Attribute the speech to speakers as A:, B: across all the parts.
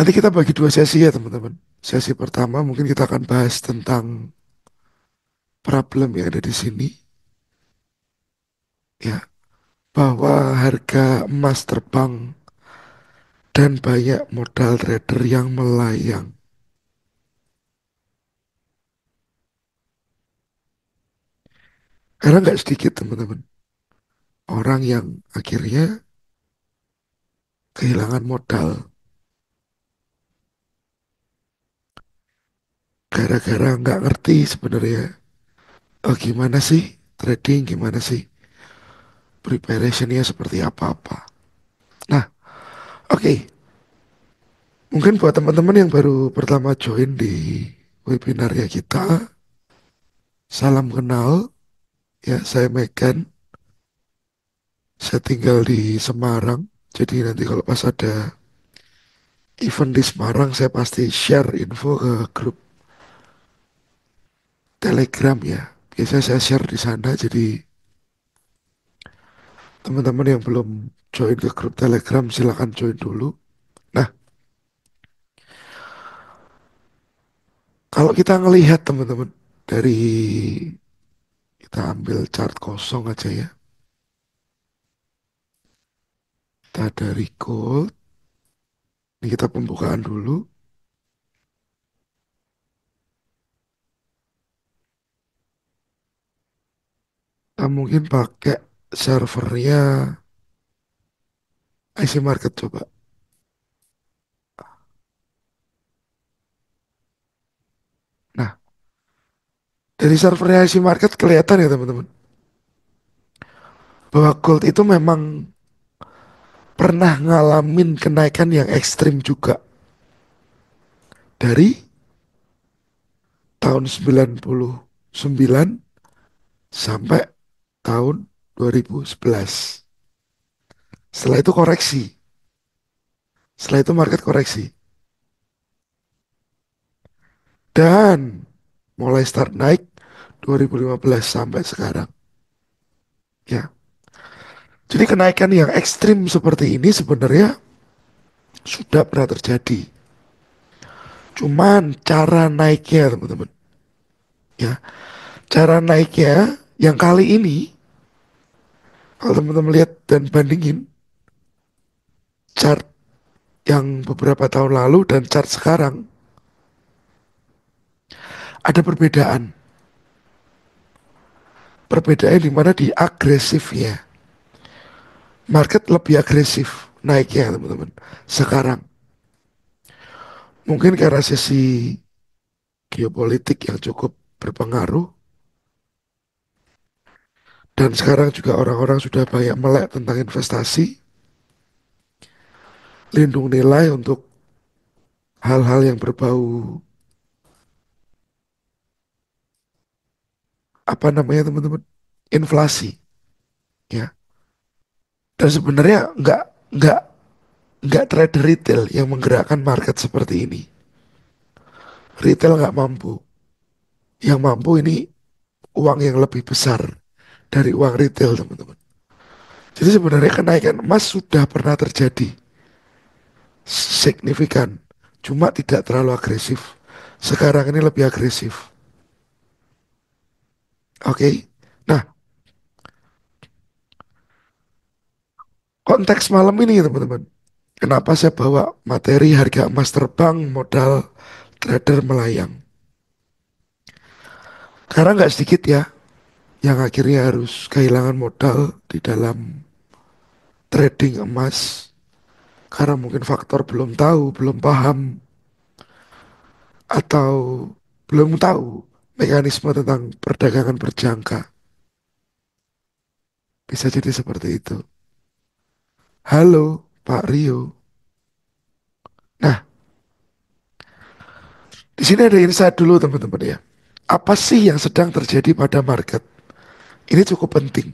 A: Nanti kita bagi dua sesi ya teman-teman. Sesi pertama mungkin kita akan bahas tentang problem yang ada di sini, ya, bahwa harga emas terbang dan banyak modal trader yang melayang. Karena nggak sedikit teman-teman orang yang akhirnya kehilangan modal gara-gara nggak ngerti sebenarnya gimana sih trading, gimana sih preparationnya seperti apa-apa. Nah, oke, mungkin buat teman-teman yang baru pertama join di webinarnya kita, salam kenal, ya saya Megan, saya tinggal di Semarang. Jadi nanti kalau pas ada event di Semarang, saya pasti share info ke grup Telegram ya. Biasanya saya share di sana, jadi teman-teman yang belum join ke grup Telegram silahkan join dulu. Nah, kalau kita ngelihat teman-teman dari kita ambil chart kosong aja ya. Kita dari gold. Ini kita pembukaan dulu. Kita mungkin pakai servernya IC Market coba. Nah, dari servernya IC Market kelihatan ya teman-teman, bahwa gold itu memang pernah ngalamin kenaikan yang ekstrim juga. Dari tahun 99 sampai tahun 2011. Setelah itu koreksi. Setelah itu market koreksi. Dan mulai start naik 2015 sampai sekarang. Ya. Jadi kenaikan yang ekstrim seperti ini sebenarnya sudah pernah terjadi. Cuman cara naiknya teman-teman. Ya. Cara naiknya yang kali ini kalau teman-teman lihat dan bandingin chart yang beberapa tahun lalu dan chart sekarang, ada perbedaan. Perbedaan di mana di agresifnya. Market lebih agresif naiknya teman-teman. Sekarang mungkin karena sisi geopolitik yang cukup berpengaruh dan sekarang juga orang-orang sudah banyak melek tentang investasi, lindung nilai untuk hal-hal yang berbau apa namanya teman-teman, inflasi, ya. Dan sebenarnya nggak nggak trader retail yang menggerakkan market seperti ini. Retail nggak mampu. Yang mampu ini uang yang lebih besar dari uang retail teman-teman. Jadi sebenarnya kenaikan emas sudah pernah terjadi signifikan, cuma tidak terlalu agresif. Sekarang ini lebih agresif. Oke. Nah, konteks malam ini teman-teman. Kenapa saya bawa materi harga emas terbang modal trader melayang? Karena nggak sedikit ya yang akhirnya harus kehilangan modal di dalam trading emas karena mungkin faktor belum tahu, belum paham, atau belum tahu mekanisme tentang perdagangan berjangka. Bisa jadi seperti itu. Halo, Pak Rio. Nah, di sini ada insight dulu teman-teman ya. Apa sih yang sedang terjadi pada market? Ini cukup penting.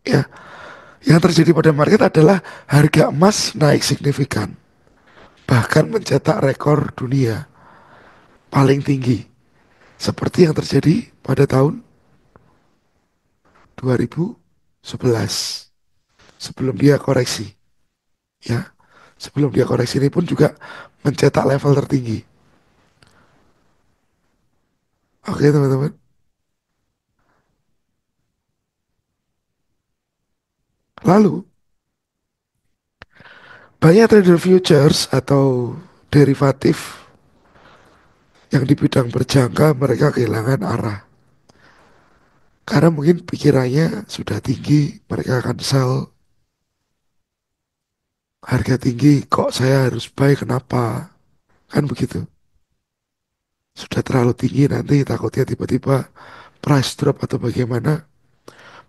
A: Ya, yang terjadi pada market adalah harga emas naik signifikan, bahkan mencetak rekor dunia paling tinggi, seperti yang terjadi pada tahun 2011 sebelum dia koreksi. Ya, Sebelum dia koreksi ini pun juga mencetak level tertinggi. Oke teman-teman. Lalu banyak trader futures atau derivatif yang di bidang berjangka mereka kehilangan arah. Karena mungkin pikirannya sudah tinggi, mereka akan sell harga tinggi, kok saya harus buy, kenapa? Kan begitu. Sudah terlalu tinggi nanti takutnya tiba-tiba price drop atau bagaimana.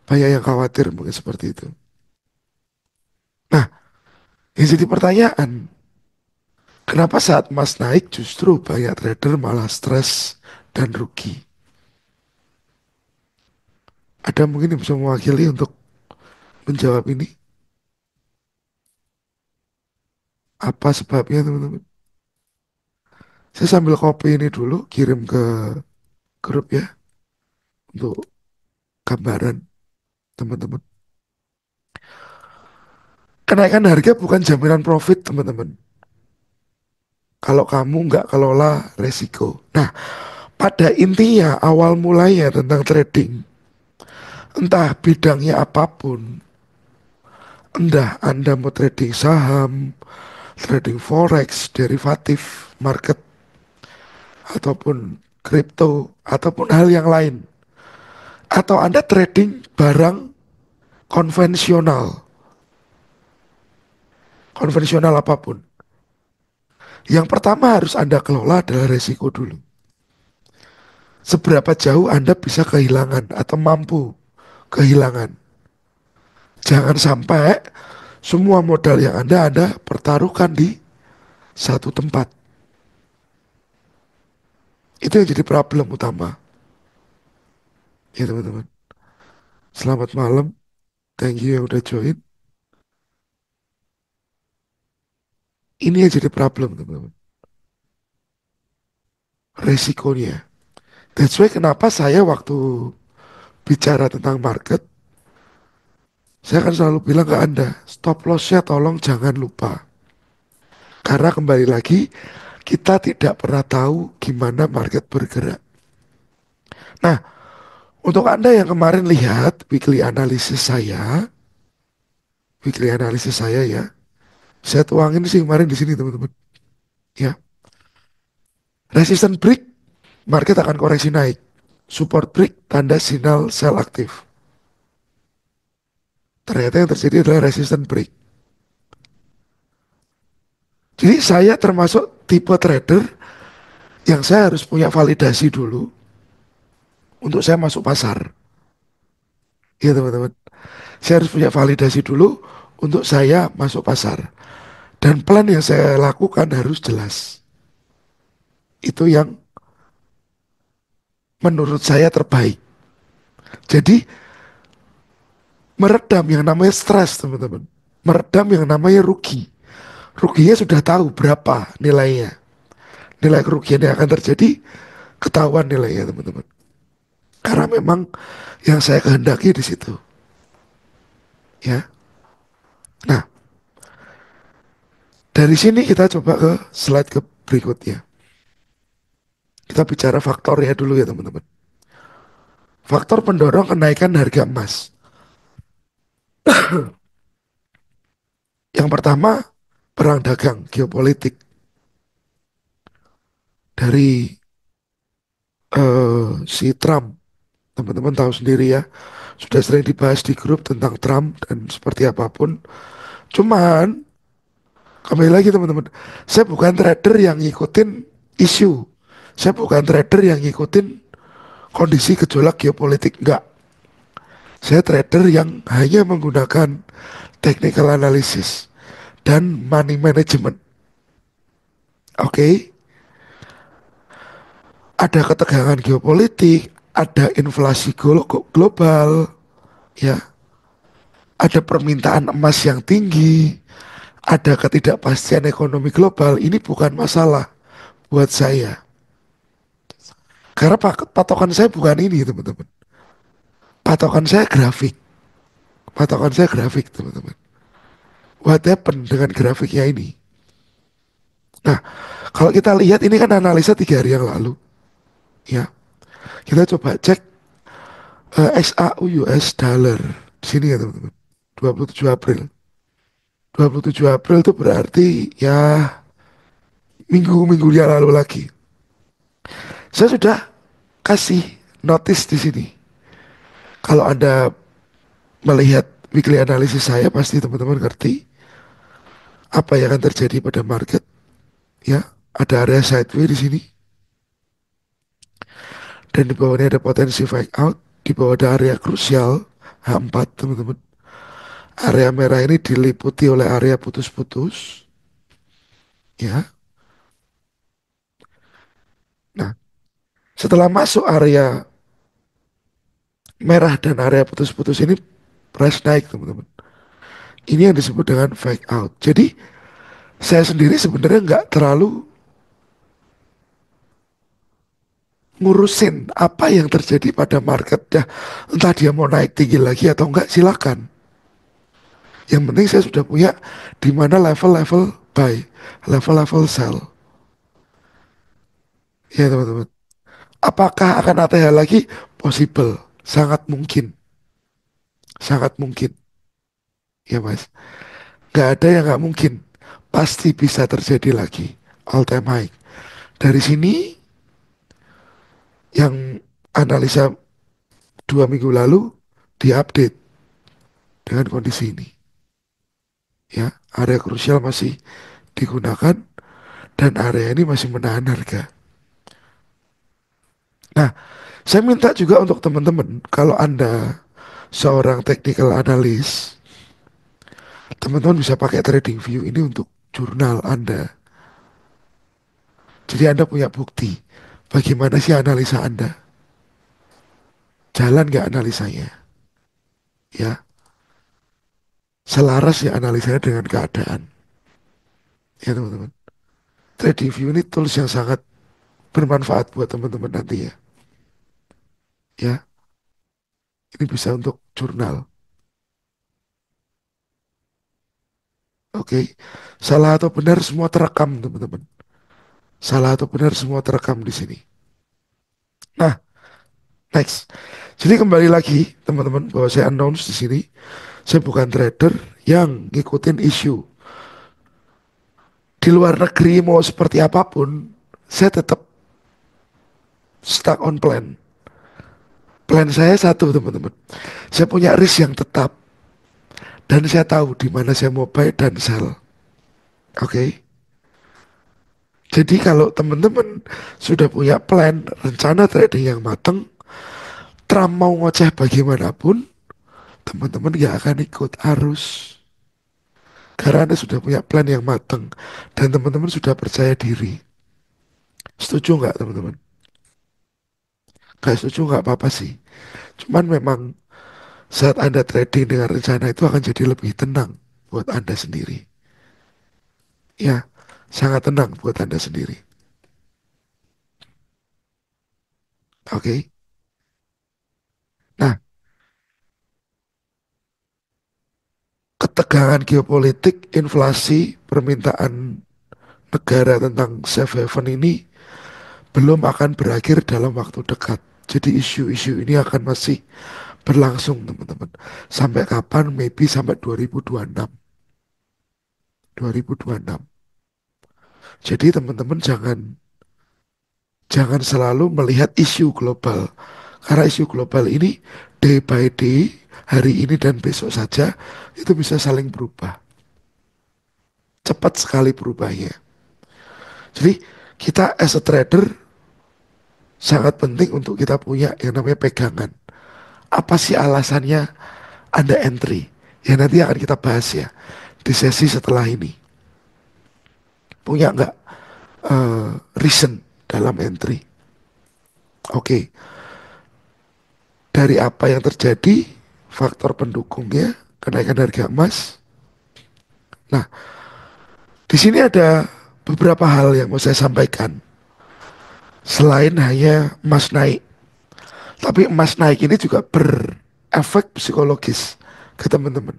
A: Banyak yang khawatir mungkin seperti itu. Nah, yang jadi pertanyaan, kenapa saat emas naik justru banyak trader malah stres dan rugi? Ada mungkin yang bisa mewakili untuk menjawab ini? Apa sebabnya teman-teman? Saya sambil copy ini dulu, kirim ke grup ya, untuk gambaran teman-teman. Kenaikan harga bukan jaminan profit teman-teman. Kalau kamu nggak kelola resiko. Nah, pada intinya awal mulanya tentang trading, entah bidangnya apapun, entah Anda mau trading saham, trading forex, derivatif, market, ataupun kripto, ataupun hal yang lain. Atau Anda trading barang konvensional, konvensional apapun. Yang pertama harus Anda kelola adalah resiko dulu. Seberapa jauh Anda bisa kehilangan atau mampu kehilangan. Jangan sampai semua modal yang Anda pertaruhkan di satu tempat. Itu yang jadi problem utama. Ya teman-teman. Selamat malam. Thank you yang udah join. Ini yang jadi problem teman-teman. Resikonya. That's why kenapa saya waktu bicara tentang market, saya akan selalu bilang ke Anda, stop lossnya tolong jangan lupa. Karena kembali lagi, kita tidak pernah tahu gimana market bergerak. Nah, untuk Anda yang kemarin lihat weekly analisis saya ya, saya tuangin sih kemarin di sini teman-teman. Ya, resistance break, market akan koreksi naik. Support break, tanda sinyal sell aktif. Ternyata yang terjadi adalah resistance break. Jadi saya termasuk tipe trader yang saya harus punya validasi dulu untuk saya masuk pasar. Iya teman-teman. Saya harus punya validasi dulu untuk saya masuk pasar. Dan plan yang saya lakukan harus jelas. Itu yang menurut saya terbaik. Jadi meredam yang namanya stres teman-teman. Meredam yang namanya rugi. Ruginya sudah tahu berapa nilainya. Nilai kerugian yang akan terjadi ketahuan nilainya teman-teman. Karena memang yang saya kehendaki di situ. Ya. Nah, dari sini kita coba ke slide ke berikutnya. Kita bicara faktornya dulu ya teman-teman. Faktor pendorong kenaikan harga emas. Yang pertama, perang dagang geopolitik dari si Trump. Teman-teman tahu sendiri ya, sudah sering dibahas di grup tentang Trump dan seperti apapun. Cuman, kembali lagi teman-teman, saya bukan trader yang ngikutin isu. Saya bukan trader yang ngikutin kondisi gejolak geopolitik. Enggak. Saya trader yang hanya menggunakan technical analysis dan money management. Oke, okay? Ada ketegangan geopolitik, ada inflasi global, ya, ada permintaan emas yang tinggi, ada ketidakpastian ekonomi global. Ini bukan masalah buat saya. Karena patokan saya bukan ini, teman-teman. Patokan saya grafik. Patokan saya grafik, teman-teman. What happened dengan grafiknya ini? Nah, kalau kita lihat ini kan analisa 3 hari yang lalu, ya. Kita coba cek XAU US dollar di sini ya teman-teman. 27 April. 27 April itu berarti ya minggu-minggu yang lalu lagi. Saya sudah kasih notice di sini. Kalau Anda melihat weekly analysis saya, pasti teman-teman ngerti apa yang akan terjadi pada market. Ya, ada area sideways di sini dan di bawahnya ada potensi fake out. Di bawah ada area krusial H4 teman-teman. Area merah ini diliputi oleh area putus-putus. Ya, nah setelah masuk area merah dan area putus-putus ini, price naik teman-teman. Ini yang disebut dengan fake out. Jadi saya sendiri sebenarnya nggak terlalu ngurusin apa yang terjadi pada market ya. Entah dia mau naik tinggi lagi atau enggak, silakan. Yang penting saya sudah punya di mana level-level buy, level-level sell. Ya teman-teman. Apakah akan ATH lagi? Possible. Sangat mungkin. Sangat mungkin. Ya mas. Gak ada yang gak mungkin. Pasti bisa terjadi lagi. All time high. Dari sini yang analisa 2 minggu lalu diupdate dengan kondisi ini. Ya, area krusial masih digunakan dan area ini masih menahan harga. Nah, saya minta juga untuk teman-teman, kalau Anda seorang technical analyst, teman-teman bisa pakai trading view ini untuk jurnal Anda. Jadi Anda punya bukti bagaimana sih analisa Anda. Jalan nggak analisanya? Ya, selaras ya analisanya dengan keadaan. Ya teman-teman. Trading view ini tools yang sangat bermanfaat buat teman-teman nanti ya. Ya, ini bisa untuk jurnal. Oke, salah atau benar semua terekam teman-teman. Salah atau benar semua terekam di sini. Nah, next. Jadi kembali lagi teman-teman bahwa saya announce di sini, saya bukan trader yang ngikutin isu. Di luar negeri mau seperti apapun, saya tetap stuck on plan. Plan saya satu teman-teman. Saya punya risk yang tetap dan saya tahu di mana saya mau buy dan sell. Oke. Jadi kalau teman-teman sudah punya plan, rencana trading yang matang, Trump mau ngoceh bagaimanapun, teman-teman gak akan ikut arus. Karena Anda sudah punya plan yang matang dan teman-teman sudah percaya diri. Setuju nggak teman-teman? Gak setuju nggak apa-apa sih. Cuman memang saat Anda trading dengan rencana itu akan jadi lebih tenang buat Anda sendiri. Ya, sangat tenang buat Anda sendiri. Oke. Nah, ketegangan geopolitik, inflasi, permintaan negara tentang safe haven ini belum akan berakhir dalam waktu dekat. Jadi isu-isu ini akan masih berlangsung teman-teman. Sampai kapan? Maybe sampai 2026. 2026. Jadi teman-teman jangan selalu melihat isu global. Karena isu global ini day by day, hari ini dan besok saja itu bisa saling berubah. Cepat sekali berubahnya. Jadi kita as a trader sangat penting untuk kita punya yang namanya pegangan. Apa sih alasannya Anda entry? Ya nanti akan kita bahas ya di sesi setelah ini. Punya nggak reason dalam entry? Oke, dari apa yang terjadi, faktor pendukungnya, kenaikan harga emas. Nah, di sini ada beberapa hal yang mau saya sampaikan. Selain hanya emas naik, tapi emas naik ini juga berefek psikologis ke teman-teman.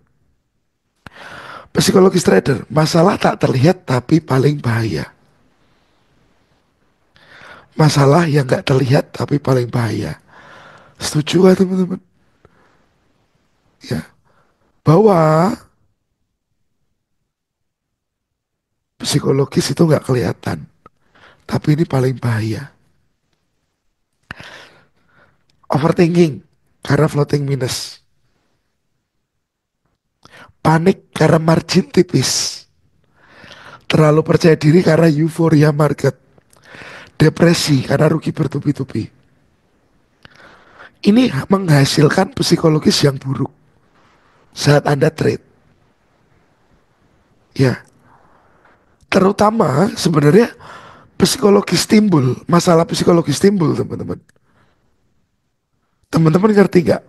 A: Psikologis trader, masalah tak terlihat tapi paling bahaya. masalah yang nggak terlihat tapi paling bahaya. Setuju gak teman-teman? Ya, bahwa psikologis itu nggak kelihatan, tapi ini paling bahaya. Overthinking karena floating minus, panik karena margin tipis, terlalu percaya diri karena euforia market, depresi karena rugi bertubi-tubi. Ini menghasilkan psikologis yang buruk saat Anda trade. Ya, terutama sebenarnya psikologis timbul, masalah psikologis timbul teman-teman. Teman-teman ngerti nggak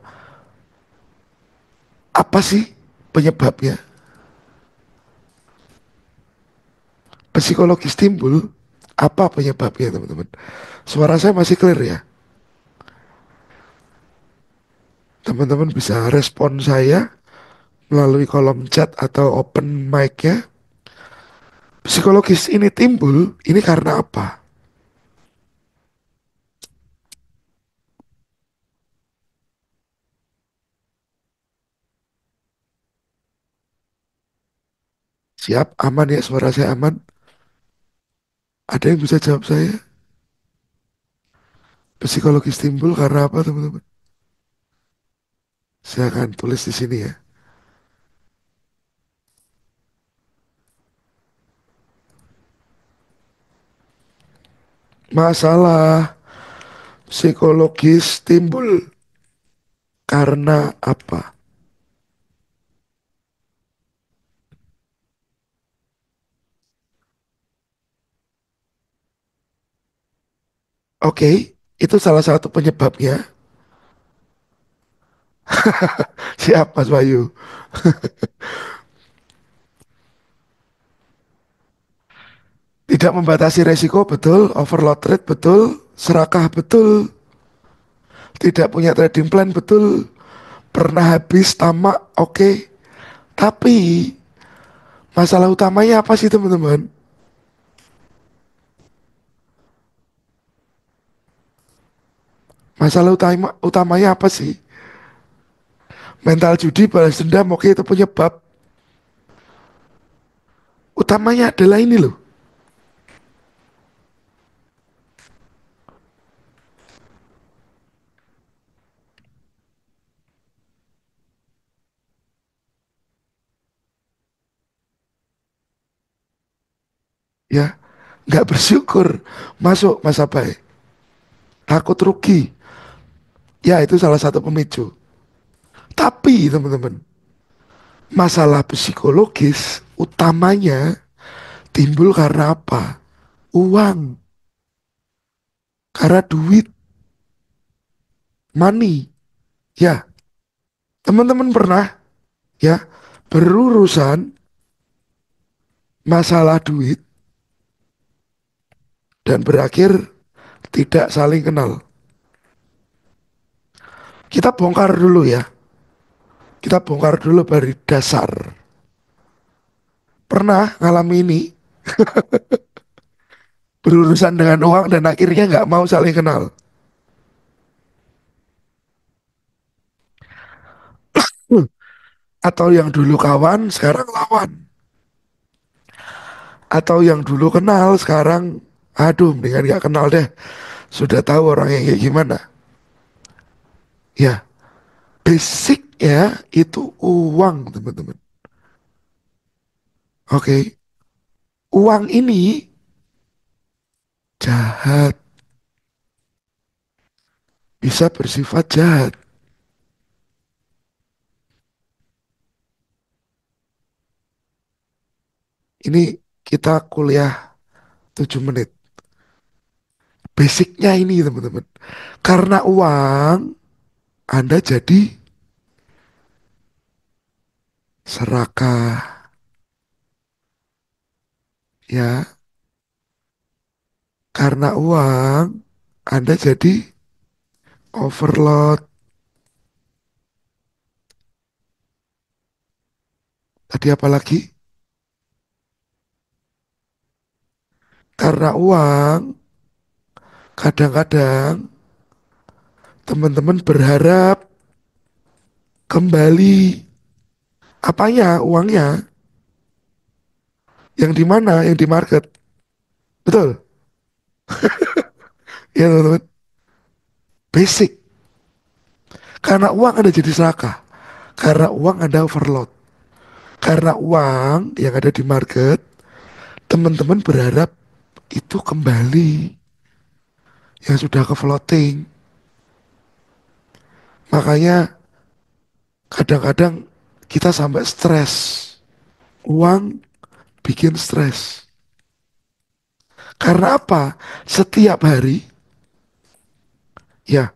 A: apa sih penyebabnya? Psikologis timbul, apa penyebabnya teman-teman? Suara saya masih clear ya? Teman-teman bisa respon saya melalui kolom chat atau open mic ya. Psikologis ini timbul, ini karena apa? Siap, aman ya, suara saya aman. Ada yang bisa jawab saya? Psikologis timbul karena apa teman-teman? Saya akan tulis di sini ya. Masalah psikologis timbul karena apa? Oke, itu salah satu penyebabnya. Siap Mas Bayu. Tidak membatasi resiko betul, overload trade betul, serakah betul, tidak punya trading plan betul, pernah habis tamak oke. Tapi masalah utamanya apa sih teman-teman? Masalah utamanya apa sih? Mental judi balas dendam oke itu penyebab. Utamanya adalah ini loh. Ya, nggak bersyukur. Masuk masa baik. Takut rugi. Ya itu salah satu pemicu. Tapi teman-teman, masalah psikologis utamanya timbul karena apa? Uang, karena duit, money. Ya, teman-teman pernah ya berurusan masalah duit dan berakhir tidak saling kenal. Kita bongkar dulu ya. Kita bongkar dulu dari dasar. Pernah ngalami ini berurusan dengan uang dan akhirnya nggak mau saling kenal. Hmm. Atau yang dulu kawan sekarang lawan. Atau yang dulu kenal sekarang aduh mendingan nggak kenal deh. Sudah tahu orangnya kayak gimana. Ya, basicnya itu uang teman-teman. Oke, uang ini jahat, bisa bersifat jahat. Ini kita kuliah 7 menit. Basicnya ini teman-teman. Karena uang, Anda jadi serakah. Ya, karena uang, Anda jadi overload. Tadi apa lagi? Karena uang, Kadang-kadang teman-teman berharap kembali apanya, uangnya, yang di mana, yang di market. Betul? Ya teman-teman. Basic. Karena uang Anda jadi serakah. Karena uang Anda overload. Karena uang yang ada di market, teman-teman berharap itu kembali yang sudah ke floating. Makanya kadang-kadang kita sampai stres. Uang bikin stres. Karena apa? Setiap hari, ya,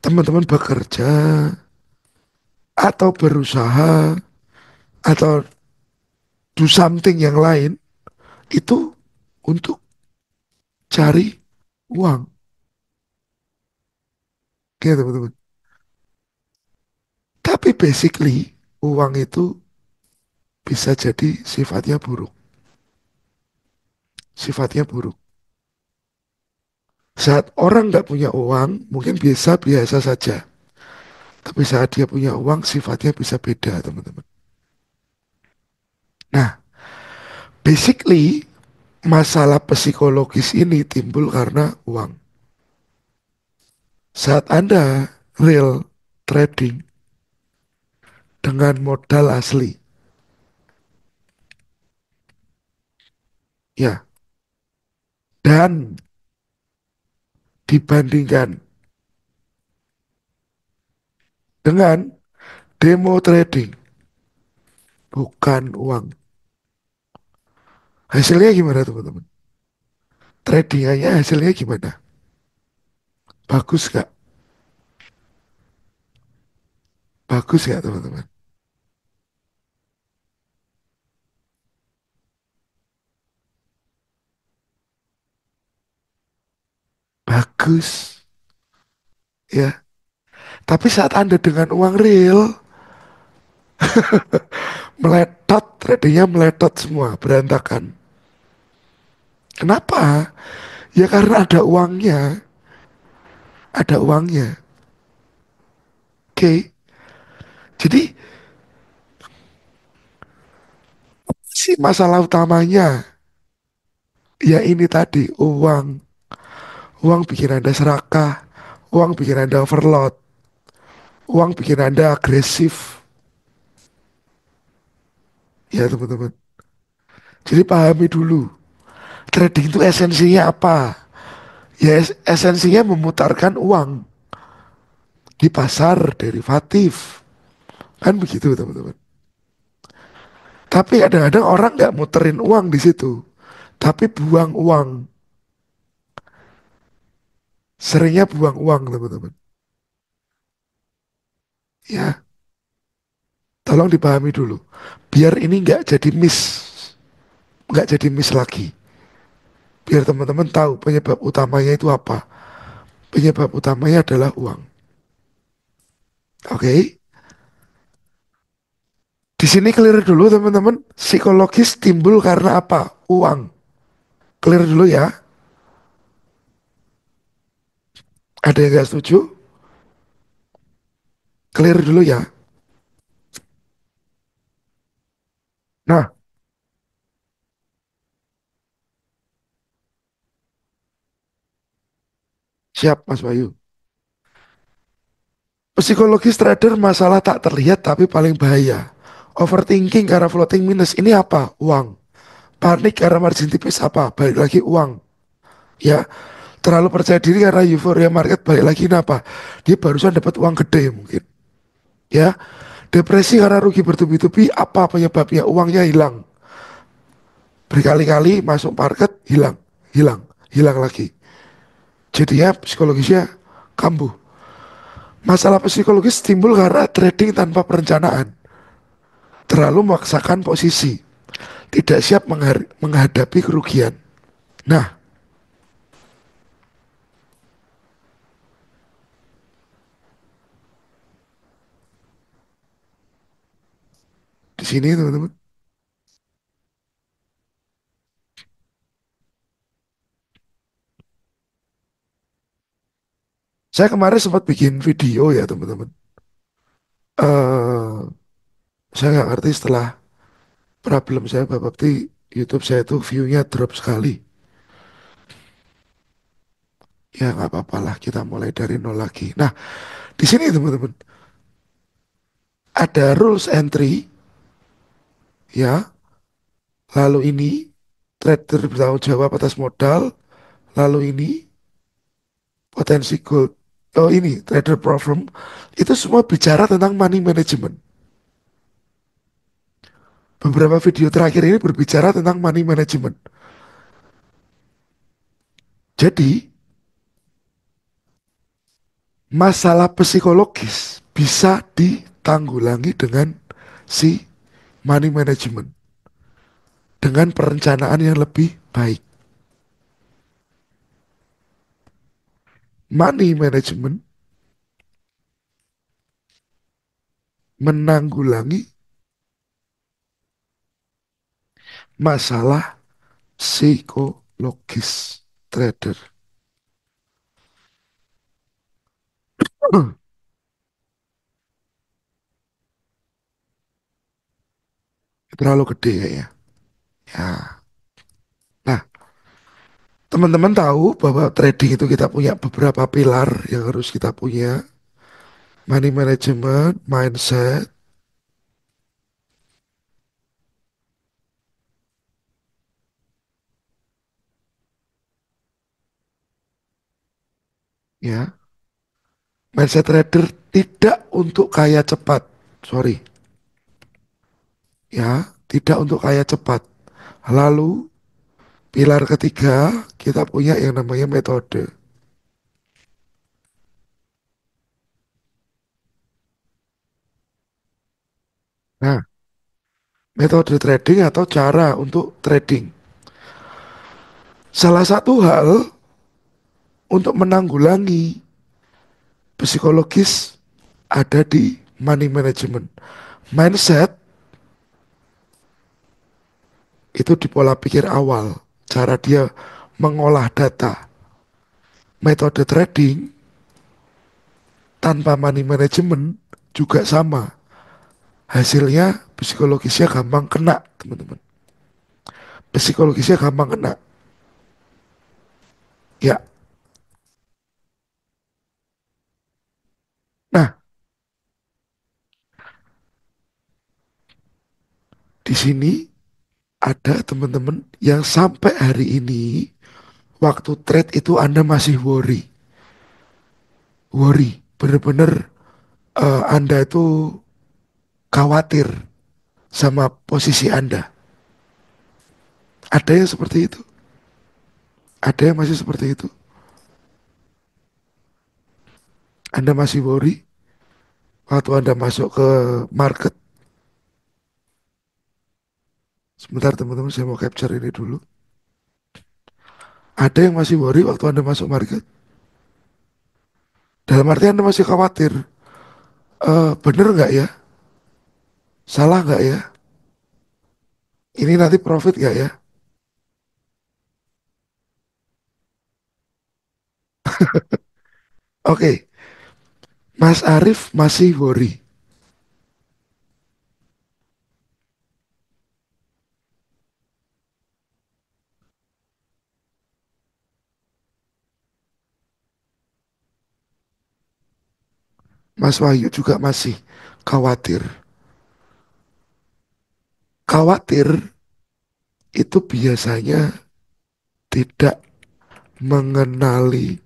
A: teman-teman bekerja atau berusaha atau do something yang lain itu untuk cari uang. Oke, teman-teman. Tapi basically, uang itu bisa jadi sifatnya buruk. Sifatnya buruk. Saat orang nggak punya uang, mungkin biasa-biasa saja. Tapi saat dia punya uang, sifatnya bisa beda, teman-teman. Nah, basically, masalah psikologis ini timbul karena uang. Saat Anda real trading dengan modal asli, ya, dan dibandingkan dengan demo trading, bukan uang. Hasilnya gimana, teman-teman? Tradingannya hasilnya gimana? Bagus gak? Bagus gak, teman-teman? Bagus, ya. Tapi saat Anda dengan uang real, meletot, tradingnya meletot semua, berantakan. Kenapa? Ya karena ada uangnya, ada uangnya. Oke, jadi si masalah utamanya ya ini tadi uang. Uang bikin Anda serakah, uang bikin Anda overload, uang bikin Anda agresif. Ya teman-teman. Jadi pahami dulu, trading itu esensinya apa? Ya esensinya memutarkan uang di pasar derivatif. Kan begitu teman-teman. Tapi kadang-kadang orang nggak muterin uang di situ, tapi buang uang. Seringnya buang uang teman-teman. Ya, tolong dipahami dulu. Biar ini nggak jadi miss lagi. Biar teman-teman tahu penyebab utamanya itu apa. Penyebab utamanya adalah uang. Oke, di sini clear dulu teman-teman. Psikologis timbul karena apa? Uang. Clear dulu ya. Ada yang nggak setuju? Clear dulu ya. Nah, siap Mas Bayu. Psikologis trader masalah tak terlihat tapi paling bahaya. Overthinking karena floating minus ini apa? Uang. Panik karena margin tipis apa? Balik lagi uang. Ya, terlalu percaya diri karena euforia market balik lagi ini apa? Dia barusan dapat uang gede mungkin. Ya, depresi karena rugi bertubi-tubi apa penyebabnya? Uangnya hilang. Berkali-kali masuk market hilang, hilang, hilang lagi. Jadinya psikologisnya kambuh. Masalah psikologis timbul karena trading tanpa perencanaan. Terlalu memaksakan posisi, tidak siap menghadapi kerugian. Nah, di sini teman-teman, Saya kemarin sempat bikin video ya teman-teman. eh saya nggak ngerti setelah problem saya babakti YouTube saya itu view-nya drop sekali. Ya nggak apa-apa lah, kita mulai dari nol lagi. Nah, di sini teman-teman ada rules entry ya. Lalu ini trader bertanggung jawab atas modal. Lalu ini potensi gold. Oh ini trader problem. Itu semua bicara tentang money management. Beberapa video terakhir ini berbicara tentang money management. Jadi masalah psikologis bisa ditanggulangi dengan si money management, dengan perencanaan yang lebih baik. Money management menanggulangi masalah psikologis trader. Terlalu gede kayaknya. Ya. Nah, teman-teman tahu bahwa trading itu kita punya beberapa pilar yang harus kita punya. Money management, mindset, ya. Mindset trader tidak untuk kaya cepat. Sorry, ya, tidak untuk kaya cepat. Lalu, pilar ketiga, kita punya yang namanya metode. Nah, metode trading atau cara untuk trading. Salah satu hal untuk menanggulangi psikologis ada di money management. Mindset itu di pola pikir awal, cara dia mengolah data. Metode trading tanpa money management juga sama. Hasilnya psikologisnya gampang kena, teman-teman. Psikologisnya gampang kena. Ya, nah di sini ada teman-teman yang sampai hari ini waktu trade itu Anda masih worry, bener-bener Anda itu khawatir sama posisi Anda. Ada yang seperti itu, ada yang masih seperti itu. Anda masih worry waktu Anda masuk ke market. Sebentar teman-teman, saya mau capture ini dulu. Ada yang masih worry waktu Anda masuk market. Dalam arti Anda masih khawatir. Bener nggak ya? Salah nggak ya? Ini nanti profit nggak ya? Oke, Mas Arif masih worry. Mas Wahyu juga masih khawatir. Khawatir itu biasanya tidak mengenali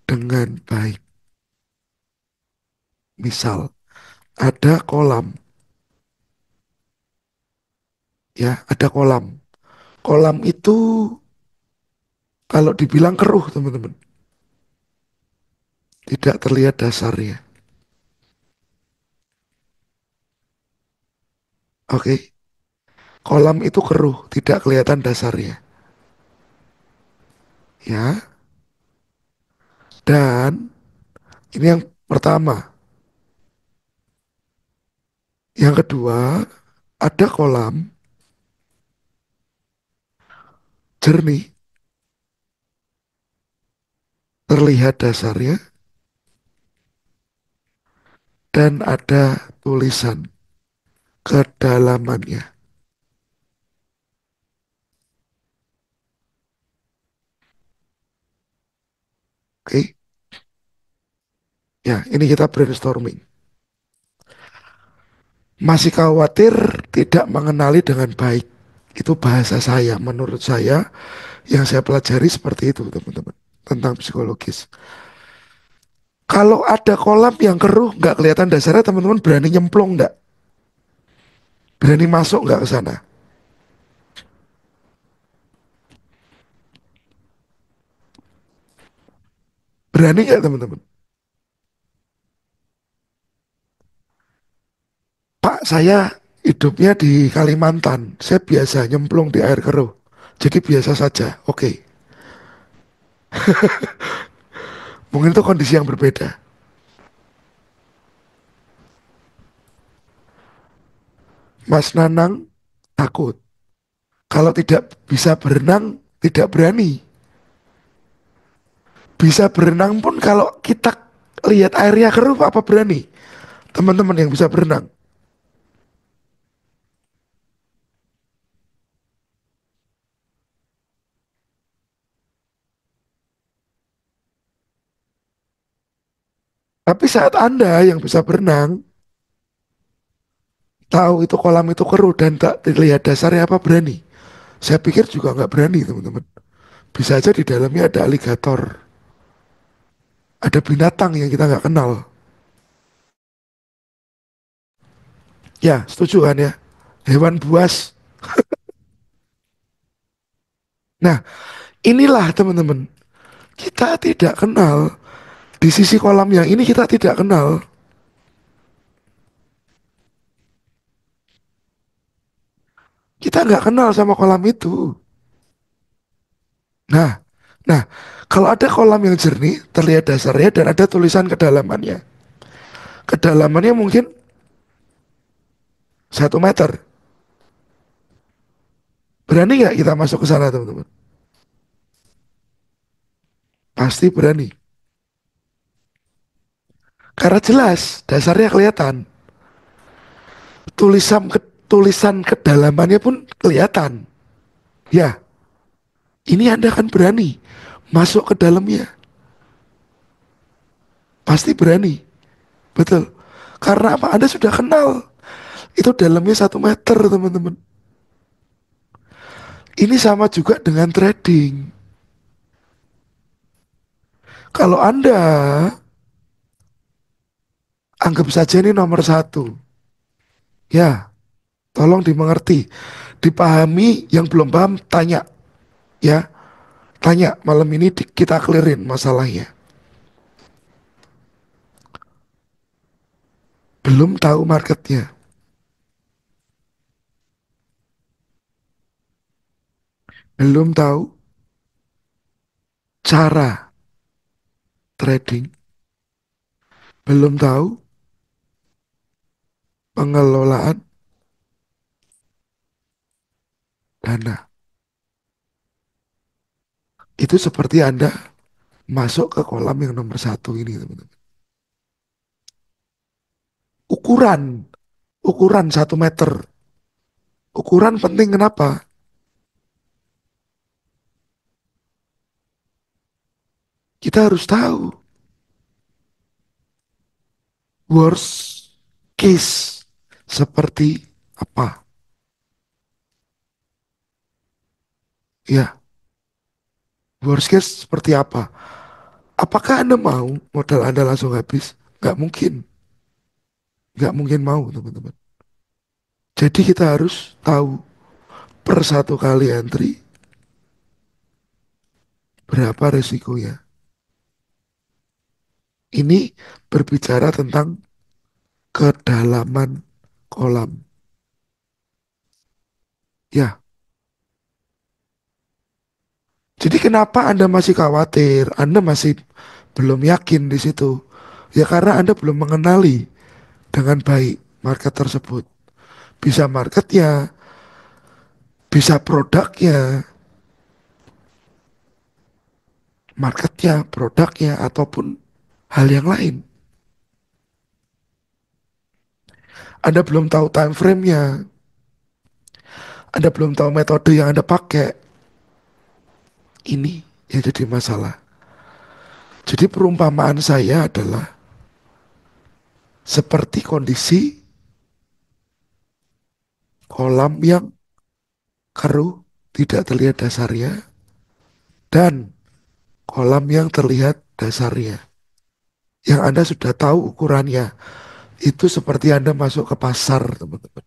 A: dengan baik. Misal, ada kolam, ya, ada kolam. Kolam itu kalau dibilang keruh, teman-teman, tidak terlihat dasarnya. Oke, kolam itu keruh, tidak kelihatan dasarnya. Ya, dan ini yang pertama. Yang kedua, ada kolam jernih, terlihat dasarnya, dan ada tulisan kedalamannya. Oke, ya ini kita brainstorming. Masih khawatir tidak mengenali dengan baik. Itu bahasa saya, menurut saya yang saya pelajari seperti itu teman-teman. Tentang psikologis. Kalau ada kolam yang keruh nggak kelihatan dasarnya teman-teman berani nyemplung nggak? Berani masuk nggak ke sana? Berani nggak teman-teman? Pak, saya hidupnya di Kalimantan. Saya biasa nyemplung di air keruh. Jadi biasa saja. Oke. Mungkin itu kondisi yang berbeda. Mas Nanang takut. Kalau tidak bisa berenang, tidak berani. Bisa berenang pun kalau kita lihat airnya keruh, apa berani? Teman-teman yang bisa berenang. Tapi saat Anda yang bisa berenang, tahu itu kolam itu keruh dan tak dilihat dasarnya, apa berani? Saya pikir juga nggak berani teman-teman. Bisa aja di dalamnya ada aligator. Ada binatang yang kita nggak kenal. Ya, setuju kan ya? Hewan buas. Nah, inilah teman-teman. Kita tidak kenal. Di sisi kolam yang ini kita tidak kenal. Kita nggak kenal sama kolam itu. Nah, nah, kalau ada kolam yang jernih, terlihat dasarnya dan ada tulisan kedalamannya. Kedalamannya mungkin 1 meter. Berani nggak kita masuk ke sana, teman-teman? Pasti berani. Karena jelas, dasarnya kelihatan. Tulisan tulisan kedalamannya pun kelihatan. Ya, ini Anda kan berani masuk ke dalamnya. Pasti berani. Betul. Karena apa? Anda sudah kenal. Itu dalamnya 1 meter, teman-teman. Ini sama juga dengan trading. Kalau Anda anggap saja ini nomor satu. Ya, tolong dimengerti. Dipahami, yang belum paham tanya. Ya, tanya malam ini kita clearin masalahnya. Belum tahu marketnya. Belum tahu cara trading. Belum tahu pengelolaan dana. Itu seperti Anda masuk ke kolam yang nomor satu ini, teman-teman. Ukuran, ukuran 1 meter. Ukuran penting kenapa? Kita harus tahu worst case seperti apa. Ya, worst case seperti apa? Apakah Anda mau modal Anda langsung habis? Nggak mungkin. Nggak mungkin mau, teman-teman. Jadi kita harus tahu per 1 kali entry berapa resikonya. Ini berbicara tentang kedalaman kolam. Ya, jadi kenapa Anda masih khawatir? Anda masih belum yakin di situ. Ya karena Anda belum mengenali dengan baik market tersebut. Bisa marketnya, bisa produknya, marketnya, produknya, ataupun hal yang lain. Anda belum tahu time frame-nya, Anda belum tahu metode yang Anda pakai. Ini yang jadi masalah. Jadi perumpamaan saya adalah seperti kondisi kolam yang keruh, tidak terlihat dasarnya, dan kolam yang terlihat dasarnya. Yang Anda sudah tahu ukurannya. Itu seperti Anda masuk ke pasar, teman-teman.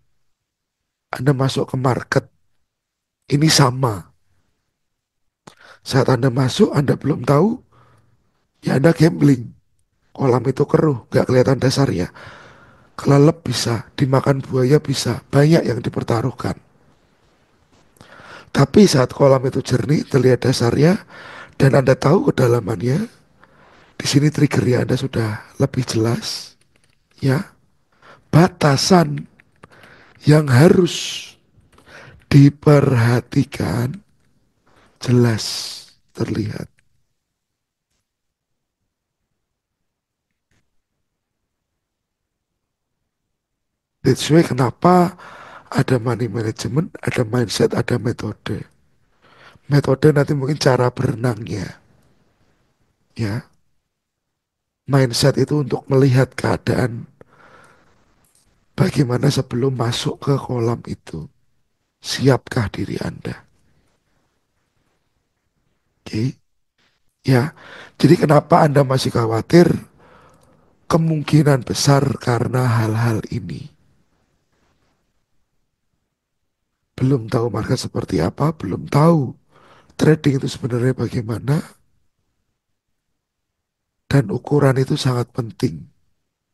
A: Anda masuk ke market. Ini sama. Saat Anda masuk, Anda belum tahu, ya Anda gambling. Kolam itu keruh, gak kelihatan dasarnya. Kelelep bisa, dimakan buaya bisa. Banyak yang dipertaruhkan. Tapi saat kolam itu jernih, terlihat dasarnya, dan Anda tahu kedalamannya, di sini triggernya Anda sudah lebih jelas. Ya, batasan yang harus diperhatikan jelas terlihat. That's why kenapa ada money management, ada mindset, ada metode. Metode nanti mungkin cara berenangnya, ya. Mindset itu untuk melihat keadaan bagaimana sebelum masuk ke kolam itu. Siapkah diri Anda? Oke, ya. Jadi kenapa Anda masih khawatir? Kemungkinan besar karena hal-hal ini. Belum tahu market seperti apa, belum tahu trading itu sebenarnya bagaimana, dan ukuran itu sangat penting.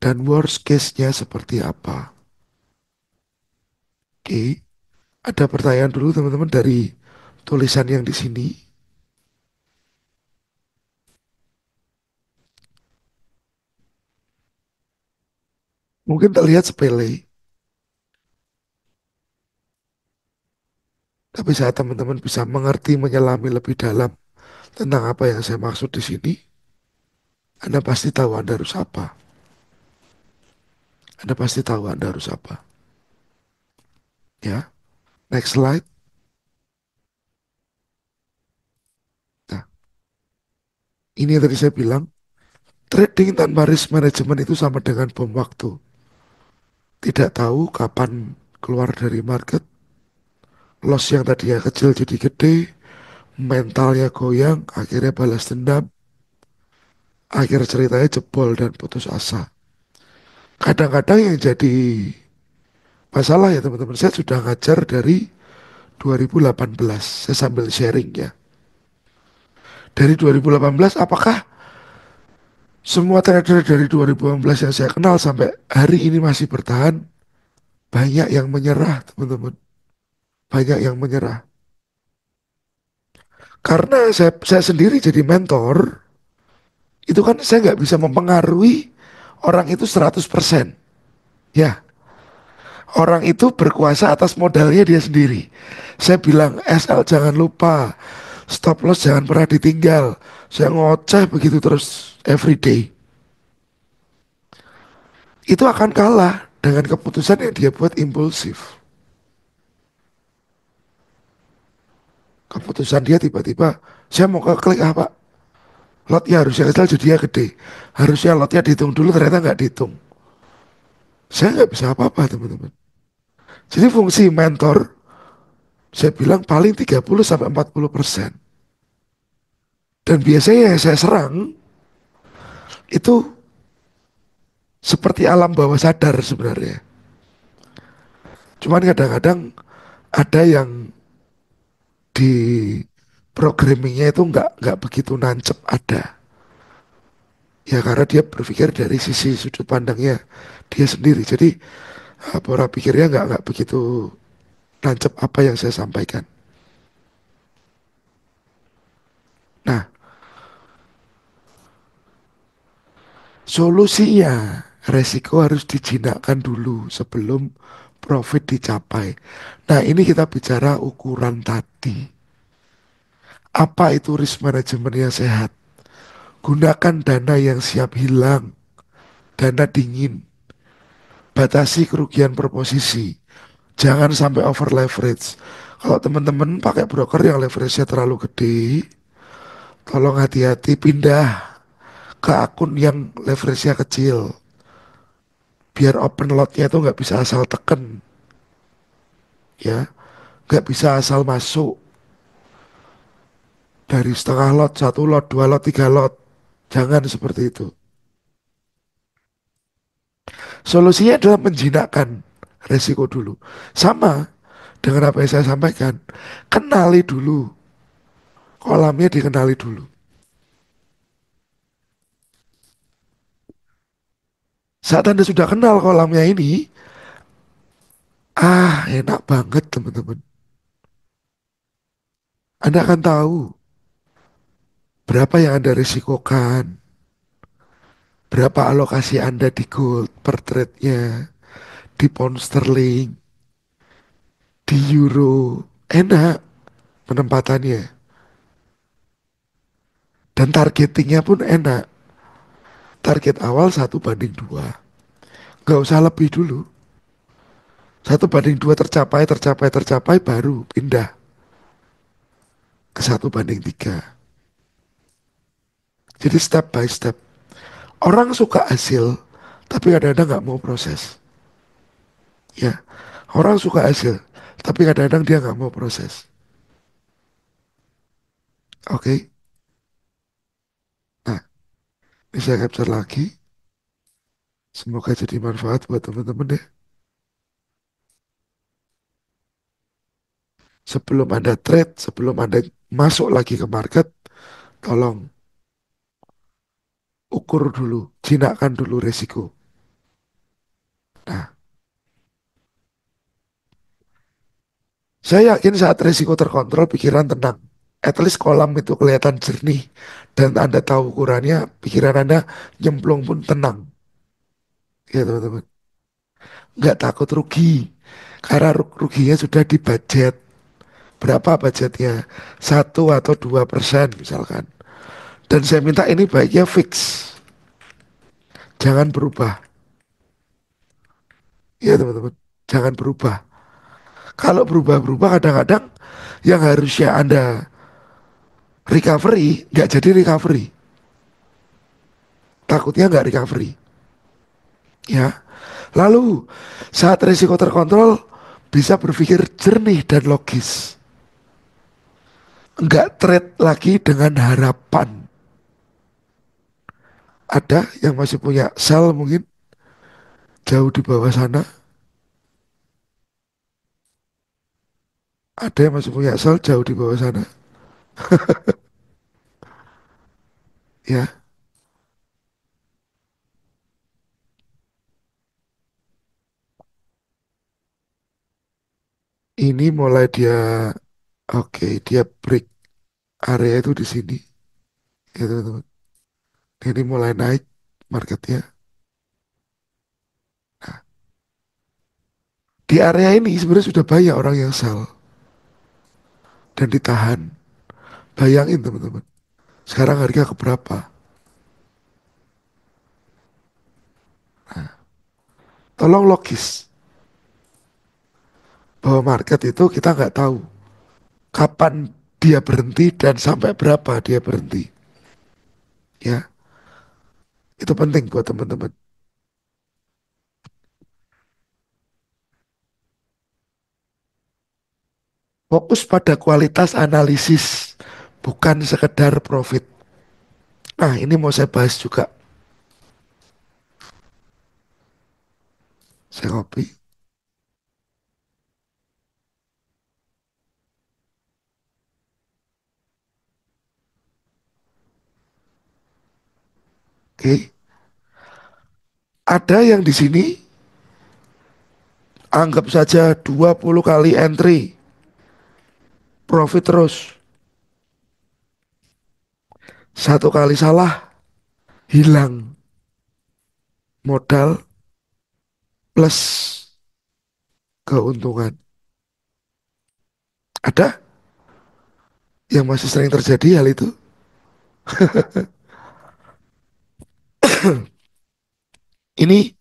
A: Dan worst case-nya seperti apa. Oke, ada pertanyaan dulu teman-teman dari tulisan yang di sini. Mungkin terlihat sepele, tapi saat teman-teman bisa mengerti, menyelami lebih dalam tentang apa yang saya maksud di sini, Anda pasti tahu Anda harus apa. Anda pasti tahu Anda harus apa. Ya, next slide. Nah, ini yang tadi saya bilang, trading tanpa risk management itu sama dengan bom waktu. Tidak tahu kapan keluar dari market, loss yang tadinya kecil jadi gede, mentalnya goyang, akhirnya balas dendam, akhir ceritanya jebol dan putus asa. Kadang-kadang yang jadi masalah ya teman-teman, saya sudah ngajar dari 2018, saya sambil sharing ya. Dari 2018, apakah semua trader dari 2018 yang saya kenal sampai hari ini masih bertahan? Banyak yang menyerah teman-teman, banyak yang menyerah. Karena saya sendiri jadi mentor, itu kan saya nggak bisa mempengaruhi orang itu 100%. Ya, orang itu berkuasa atas modalnya dia sendiri. Saya bilang, SL jangan lupa, stop loss jangan pernah ditinggal. Saya ngoceh begitu terus everyday. Itu akan kalah dengan keputusan yang dia buat impulsif. Keputusan dia tiba-tiba, saya mau ke klik apa? Lotnya harusnya kecil jadi dia gede. Harusnya lotnya dihitung dulu, ternyata nggak dihitung. Saya nggak bisa apa-apa teman-teman. Jadi fungsi mentor, saya bilang paling 30 sampai 40%. Dan biasanya yang saya serang itu seperti alam bawah sadar sebenarnya. Cuman kadang-kadang ada yang di programmingnya itu nggak begitu nancep ada. Ya karena dia berpikir dari sisi sudut pandangnya dia sendiri. Jadi pola pikirnya nggak begitu nancep apa yang saya sampaikan. Nah, solusinya resiko harus dijinakkan dulu sebelum profit dicapai. Nah, ini kita bicara ukuran tadi. Apa itu risk management yang sehat? Gunakan dana yang siap hilang, dana dingin. batasi kerugian per posisi. Jangan sampai over leverage. Kalau teman-teman pakai broker yang leverage-nya terlalu gede, tolong hati-hati pindah ke akun yang leverage-nya kecil. Biar open lot-nya itu nggak bisa asal teken, ya. Nggak bisa asal masuk dari setengah lot, satu lot, dua lot, tiga lot. Jangan seperti itu. Solusinya adalah menjinakkan resiko dulu. Sama dengan apa yang saya sampaikan. Kenali dulu. Kolamnya dikenali dulu. Saat Anda sudah kenal kolamnya ini, enak banget teman-teman. Anda akan tahu berapa yang Anda risikokan, berapa alokasi Anda di gold per trade-nya, di pound sterling, di euro. Enak penempatannya. Dan targetingnya pun enak. Target awal 1:2. Gak usah lebih dulu. 1:2 tercapai, tercapai, tercapai, baru pindah ke 1:3. Jadi step by step. Orang suka hasil, tapi kadang-kadang nggak mau proses. Ya, orang suka hasil, tapi kadang-kadang dia nggak mau proses. Oke, nah ini saya capture lagi. Semoga jadi manfaat buat teman-teman deh. Sebelum Anda trade, sebelum Anda masuk lagi ke market, tolong ukur dulu, jinakkan dulu resiko. Nah, saya yakin saat resiko terkontrol, pikiran tenang. At least kolam itu kelihatan jernih dan Anda tahu ukurannya, pikiran Anda nyemplung pun tenang. Ya teman-teman, nggak takut rugi karena ruginya sudah di budget. Berapa budgetnya? 1 atau 2% misalkan. Dan saya minta ini baiknya fix, jangan berubah. Ya teman-teman, jangan berubah. Kalau berubah-berubah kadang-kadang yang harusnya Anda recovery, nggak jadi recovery. Takutnya nggak recovery. Ya. Lalu saat risiko terkontrol bisa berpikir jernih dan logis. Nggak trade lagi dengan harapan. Ada yang masih punya sell mungkin jauh di bawah sana. Ada yang masih punya sell jauh di bawah sana. Ya, ini mulai dia, oke, dia break area itu di sini. Ya teman-teman. Ini mulai naik marketnya. Di area ini sebenarnya sudah banyak orang yang sell dan ditahan. Bayangin teman-teman. Sekarang harga ke berapa? Tolong logis bahwa market itu kita nggak tahu kapan dia berhenti dan sampai berapa dia berhenti. Ya, itu penting buat teman-teman. Fokus pada kualitas analisis, bukan sekedar profit. Nah, ini mau saya bahas juga. Saya copy. Oke. Ada yang di sini anggap saja 20 kali entry, profit terus. Satu kali salah, hilang modal plus keuntungan. Ada yang masih sering terjadi hal itu. Ini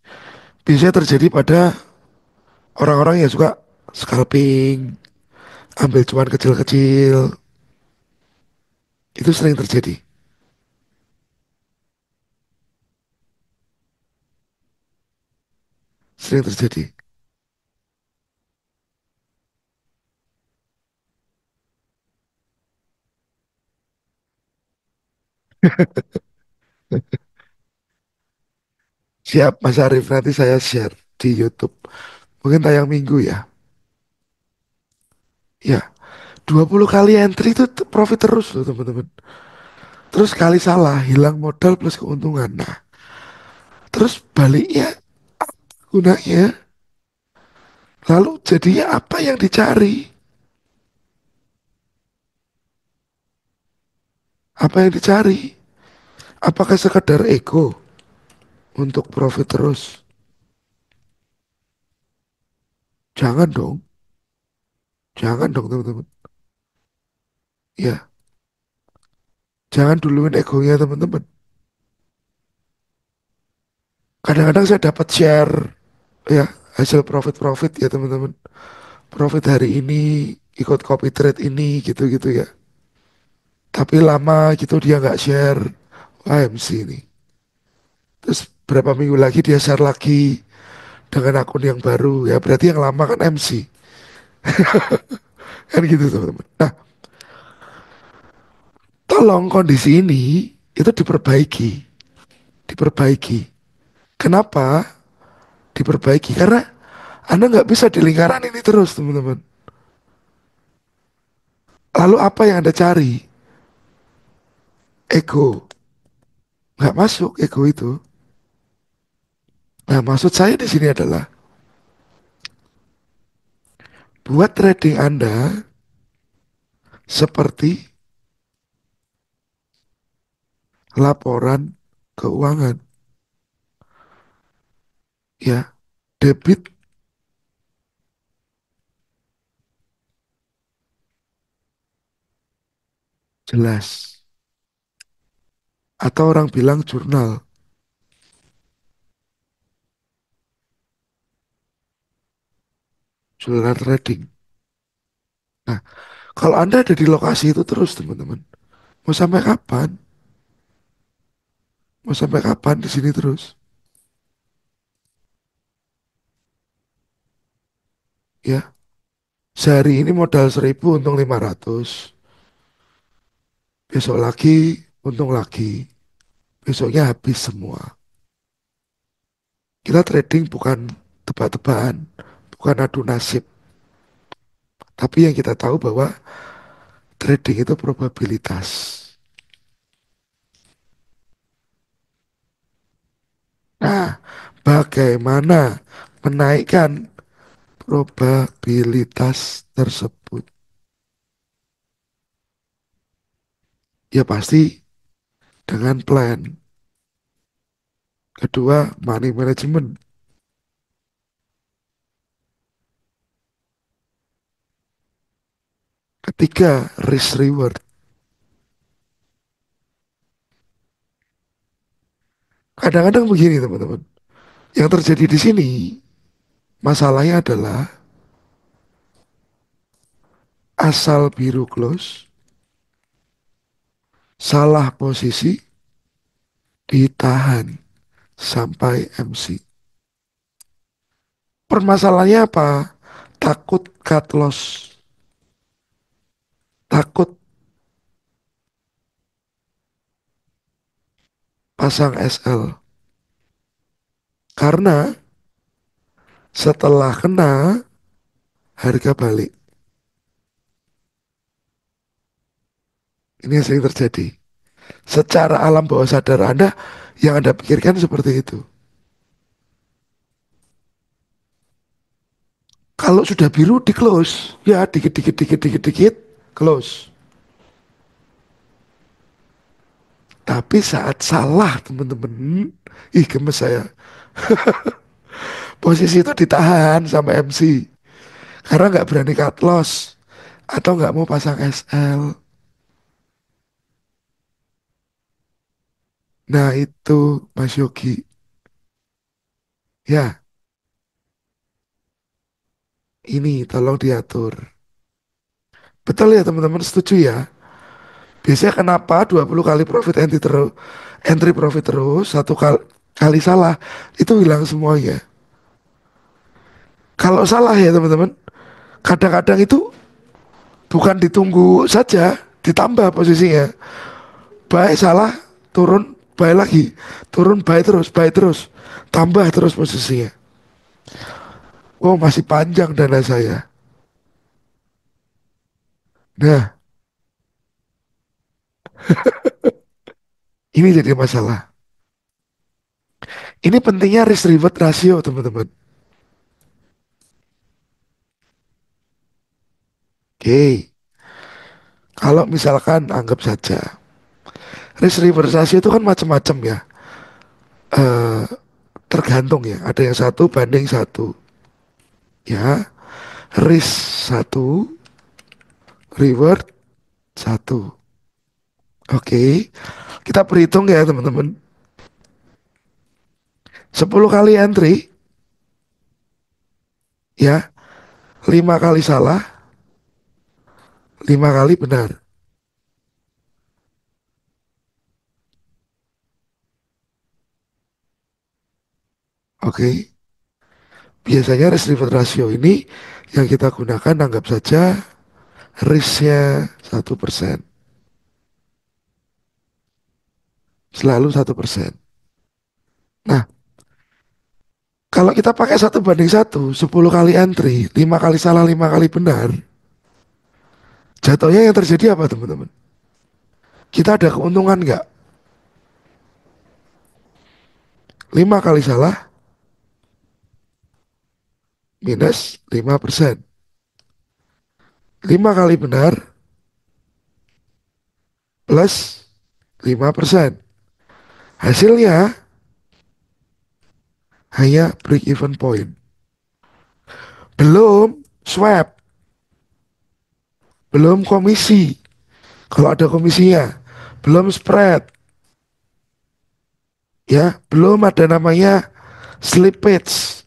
A: Biasanya terjadi pada orang-orang yang suka scalping, ambil cuan kecil-kecil. Itu sering terjadi. Sering terjadi. Siap, Mas Arif. Nanti saya share di YouTube. Mungkin tayang minggu ya. Ya, 20 kali entry itu profit terus loh teman-teman. Terus kali salah, hilang modal plus keuntungan. Nah, terus baliknya gunanya. Lalu jadinya apa yang dicari? Apa yang dicari? Apakah sekedar ego untuk profit terus? Jangan dong. Jangan dong teman-teman. Ya, jangan duluin egonya teman-teman. Kadang-kadang saya dapat share ya hasil profit-profit ya teman-teman. Profit hari ini ikut copy trade ini gitu-gitu ya. Tapi lama gitu dia nggak share AMC ini. Terus berapa minggu lagi dia share lagi dengan akun yang baru ya. Berarti yang lama kan MC. Kan gitu teman-teman. Nah, tolong kondisi ini itu diperbaiki. Diperbaiki. Kenapa diperbaiki? Karena Anda nggak bisa di lingkaran ini terus teman-teman. Lalu apa yang Anda cari? Ego. Nggak masuk ego itu. Nah, maksud saya di sini adalah buat trading Anda seperti laporan keuangan. Ya, debit jelas. Atau orang bilang jurnal, jurnal trading. Nah, kalau Anda ada di lokasi itu terus teman-teman, mau sampai kapan? Mau sampai kapan di sini terus? Ya, sehari ini modal 1.000 untung 500. Besok lagi untung lagi. Besoknya habis semua. Kita trading bukan tebak-tebakan, bukan adu nasib. Tapi yang kita tahu bahwa trading itu probabilitas. Nah, bagaimana menaikkan probabilitas tersebut? Ya pasti dengan plan. Kedua, money management. Ketiga, risk reward. Kadang-kadang begini teman-teman. Yang terjadi di sini, masalahnya adalah asal biru close, salah posisi, ditahan sampai MC. Permasalahannya apa? Takut cut loss, takut pasang SL. Karena setelah kena, harga balik. Ini yang sering terjadi. Secara alam bawah sadar Anda, yang Anda pikirkan seperti itu. Kalau sudah biru di close, ya dikit dikit dikit dikit dikit close. Tapi saat salah teman-teman, ih gemes saya. Posisi itu ditahan sama MC karena nggak berani cut loss atau nggak mau pasang SL. Nah itu Mas Yogi, ya. Ini tolong diatur. Betul ya teman-teman, setuju ya? Biasanya kenapa 20 kali profit entry profit terus, satu kali salah, itu hilang semuanya. Kalau salah ya teman-teman, kadang-kadang itu bukan ditunggu saja, ditambah posisinya. Baik salah, turun, baik lagi. Turun, baik terus. Tambah terus posisinya. Oh, masih panjang dana saya. Nah, ini jadi masalah. Ini pentingnya risk reward ratio, teman-teman. Oke, kalau misalkan anggap saja risk reward ratio itu kan macam-macam ya. Eh, tergantung ya. Ada yang satu banding satu. Ya, risk satu, reward satu. Oke, kita perhitung ya teman-teman. 10 kali entry, ya, 5 kali salah, 5 kali benar. Oke, biasanya risk reward ratio ini yang kita gunakan anggap saja risknya 1%. Selalu 1%. Nah, kalau kita pakai 1 banding 1, 10 kali entry, 5 kali salah, 5 kali benar, jatuhnya yang terjadi apa teman-teman? Kita ada keuntungan nggak? 5 kali salah minus 5%. 5 kali benar plus 5%. Hasilnya hanya break even point. Belum swap, belum komisi. Kalau ada komisinya, belum spread, ya, belum ada namanya slippage,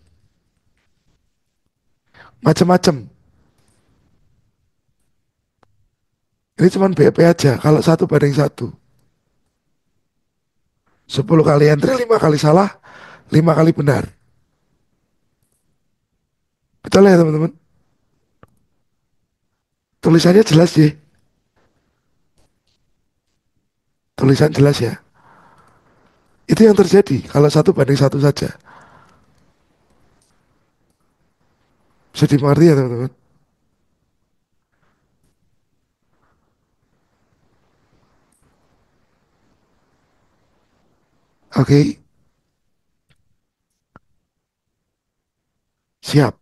A: macam-macam. Ini cuma BP aja. Kalau 1 banding 1, 10 kali entry, 5 kali salah, 5 kali benar. Betul ya teman-teman? Tulisannya jelas ya. Tulisan jelas ya. Itu yang terjadi kalau 1 banding 1 saja. Bisa dimengerti ya teman-teman? Oke, siap.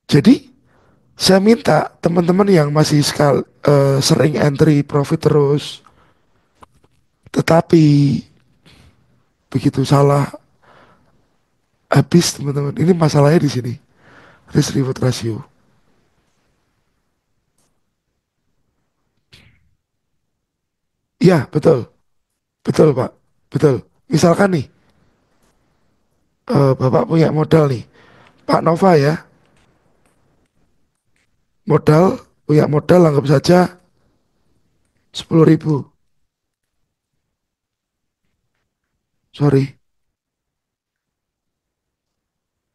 A: Jadi saya minta teman-teman yang masih sering entry profit terus, tetapi begitu salah habis teman-teman. Ini masalahnya di sini. Risk reward ratio. Iya, betul. Betul, Pak. Betul. Misalkan nih, Bapak punya modal nih. Pak Nova ya, punya modal anggap saja 10.000. Sorry,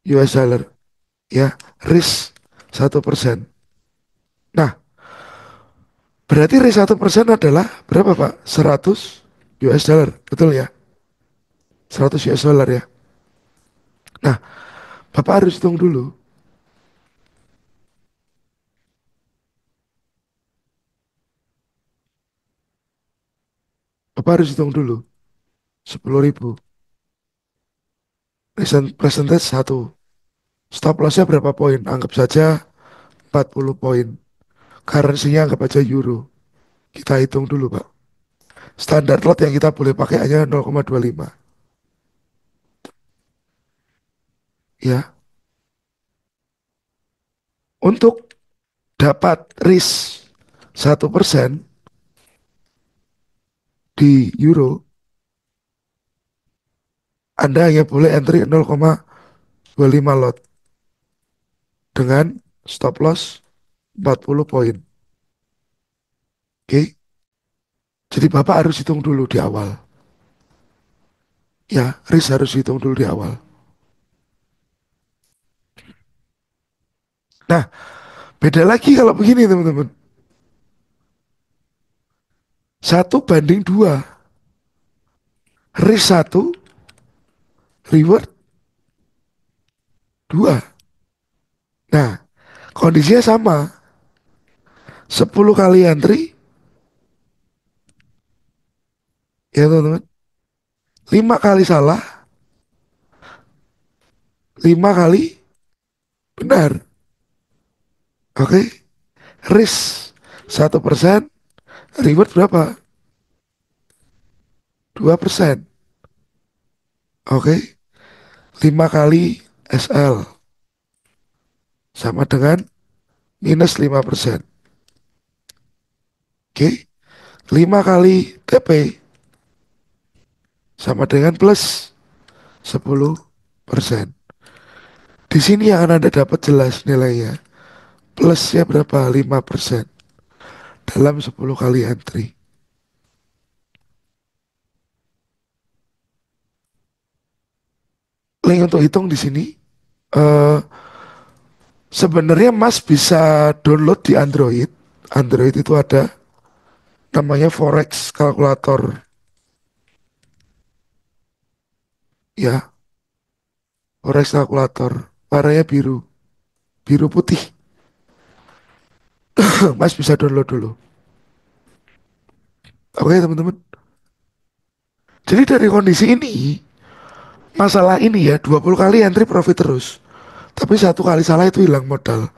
A: US dollar. Ya, risk 1%. Nah, berarti risk 1% adalah berapa, Pak? 100 US dollar. Betul ya? 100 US dollar ya. Nah, Bapak harus hitung dulu. Bapak harus hitung dulu. 10.000. Percentage 1. Stop lossnya berapa poin? Anggap saja 40 poin. Currency-nya anggap aja euro. Kita hitung dulu, Pak. Standar lot yang kita boleh pakai hanya 0,25. Ya, untuk dapat risk 1% di euro, Anda hanya boleh entry 0,25. 25 lot dengan stop loss 40 poin. Oke. Jadi Bapak harus hitung dulu di awal. Ya, risk harus hitung dulu di awal. Nah, beda lagi kalau begini teman-teman. 1 banding 2. Risk 1, reward 2. Nah, kondisinya sama. 10 kali entry, ya teman-teman. 5 kali salah, 5 kali benar. Oke, risk 1%, reward berapa? 2%. Oke, 5 kali SL sama dengan minus 5%. Oke, 5 kali TP sama dengan plus 10%. Di sini yang Anda dapat jelas nilainya. Plusnya berapa? 5% dalam 10 kali entry. Link untuk hitung di sini. eh Sebenarnya Mas bisa download di Android. Android itu ada namanya Forex Calculator. Ya, Forex Calculator. Warnanya biru, biru putih. Mas bisa download dulu. Oke teman-teman. Jadi dari kondisi ini, masalah ini ya 20 kali entry profit terus. Tapi 1 kali salah itu hilang modal.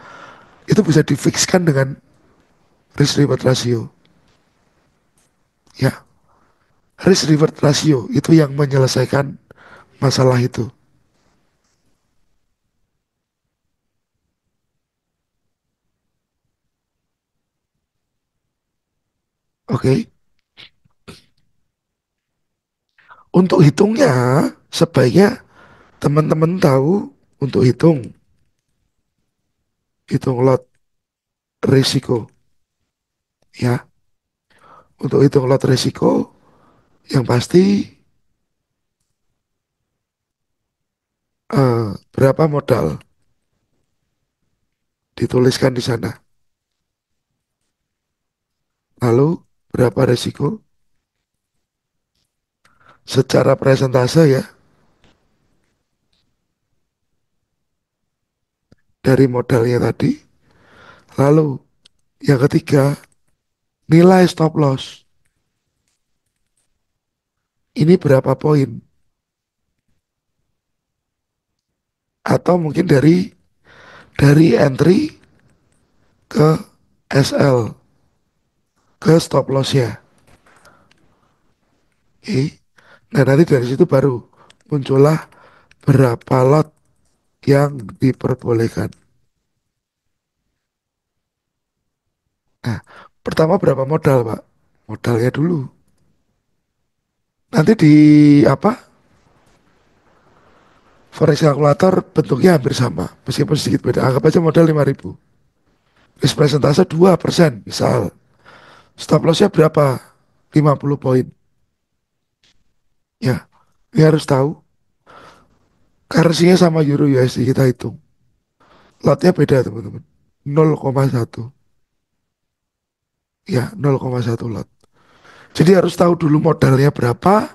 A: Itu bisa difixkan dengan risk reward ratio. Ya, risk reward ratio itu yang menyelesaikan masalah itu. Oke. Untuk hitungnya sebaiknya teman-teman tahu untuk hitung lot risiko ya. Untuk hitung lot risiko yang pasti berapa modal dituliskan di sana. Lalu berapa risiko secara presentase ya dari modalnya tadi. Lalu yang ketiga nilai stop loss ini berapa poin atau mungkin dari entry ke SL ke stop loss ya. Oke. Nah nanti dari situ baru muncullah berapa lot yang diperbolehkan. Nah, pertama berapa modal, Pak? Modalnya dulu. Nanti di apa? Forex kalkulator bentuknya hampir sama, meskipun sedikit beda. Anggap aja modal 5.000. Risk presentase 2%, misal. Stop lossnya berapa? 50 poin. Ya, ini harus tahu. Currency-nya sama Euro USD kita hitung. Lotnya beda, teman-teman. 0,1. Ya, 0,1 lot. Jadi harus tahu dulu modalnya berapa,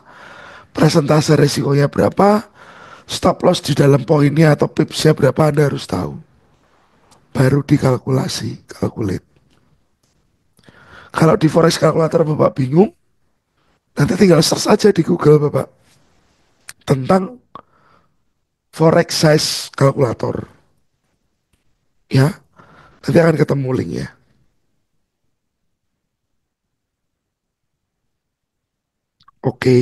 A: presentase resikonya berapa, stop loss di dalam poinnya atau pipsnya berapa Anda harus tahu. Baru dikalkulasi, calculate. Kalau di Forex Calculator Bapak bingung, nanti tinggal search aja di Google Bapak tentang Forex Size Calculator. Ya, nanti akan ketemu linknya. Oke,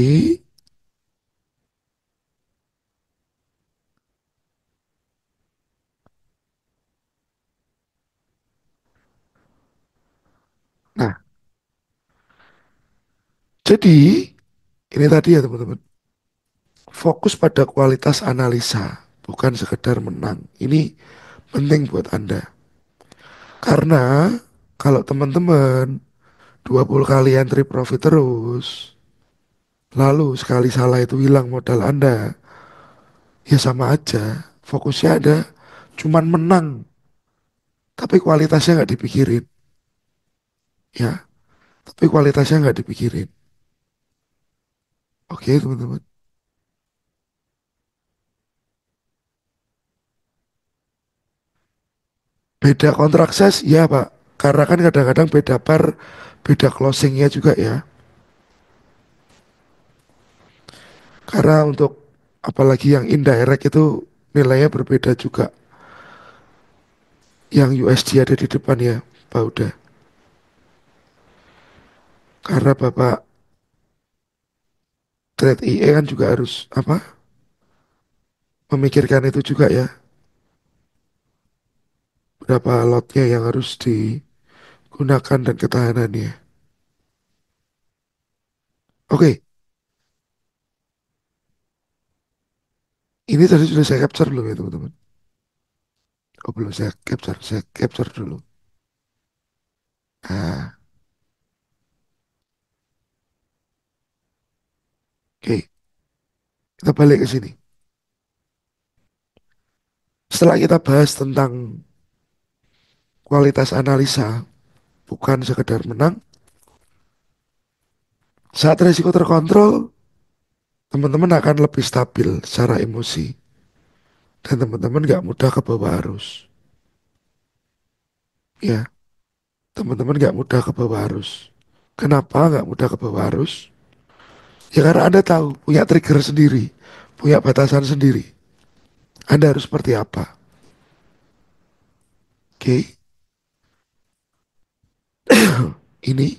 A: nah jadi ini tadi ya teman-teman. Fokus pada kualitas analisa, bukan sekedar menang. Ini penting buat Anda. Karena kalau teman-teman 20 kali entry profit terus, lalu sekali salah itu hilang modal Anda, ya sama aja. Fokusnya ada cuman menang, tapi kualitasnya nggak dipikirin. Ya, tapi kualitasnya nggak dipikirin. Oke, teman-teman. Beda kontrak size, ya Pak. Karena kan kadang-kadang beda par, beda closingnya juga ya. Karena untuk apalagi yang indirect itu nilainya berbeda juga. Yang USD ada di depan ya, Pak udah. Karena Bapak trade IE kan juga harus apa? Memikirkan itu juga ya. Berapa lotnya yang harus digunakan dan ketahanannya. Oke, ini tadi sudah saya capture belum ya teman-teman? Oh belum saya capture dulu. Nah, oke, kita balik ke sini. Setelah kita bahas tentang kualitas analisa, bukan sekedar menang, saat resiko terkontrol, teman-teman akan lebih stabil secara emosi. Dan teman-teman gak mudah ke bawah arus. Ya, teman-teman gak mudah ke bawah arus. Kenapa gak mudah ke bawah arus? Ya karena Anda tahu, punya trigger sendiri, punya batasan sendiri. Anda harus seperti apa? Oke, ini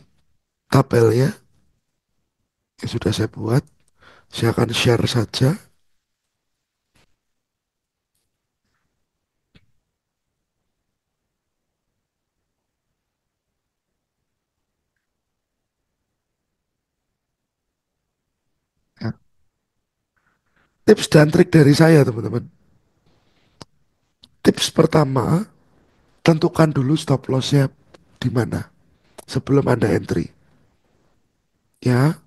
A: tabelnya yang sudah saya buat. Saya akan share saja. Nah, tips dan trik dari saya, teman-teman. Tips pertama, tentukan dulu stop lossnya di mana sebelum Anda entry. Ya,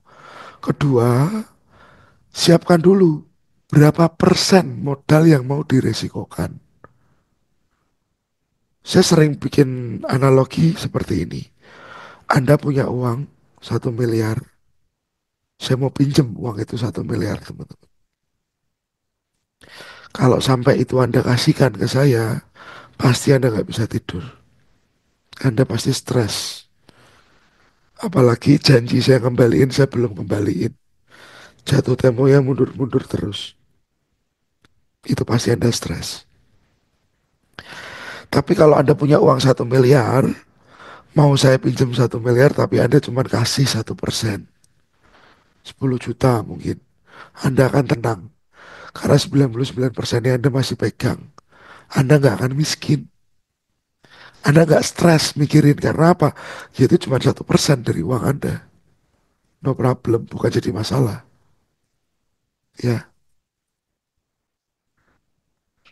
A: kedua, siapkan dulu berapa persen modal yang mau diresikokan. Saya sering bikin analogi seperti ini. Anda punya uang 1 miliar, saya mau pinjem uang itu 1 miliar, teman-teman. Kalau sampai itu Anda kasihkan ke saya, pasti Anda nggak bisa tidur. Anda pasti stres. Apalagi janji saya kembaliin, saya belum kembaliin. Jatuh tempo yang mundur-mundur terus. Itu pasti Anda stres. Tapi kalau Anda punya uang 1 miliar, mau saya pinjam 1 miliar, tapi Anda cuma kasih 1%, 10 juta mungkin. Anda akan tenang. Karena 99%-nya Anda masih pegang. Anda nggak akan miskin. Anda nggak stres mikirin karena apa? Ya itu cuma 1% dari uang Anda. No problem, bukan jadi masalah. Ya,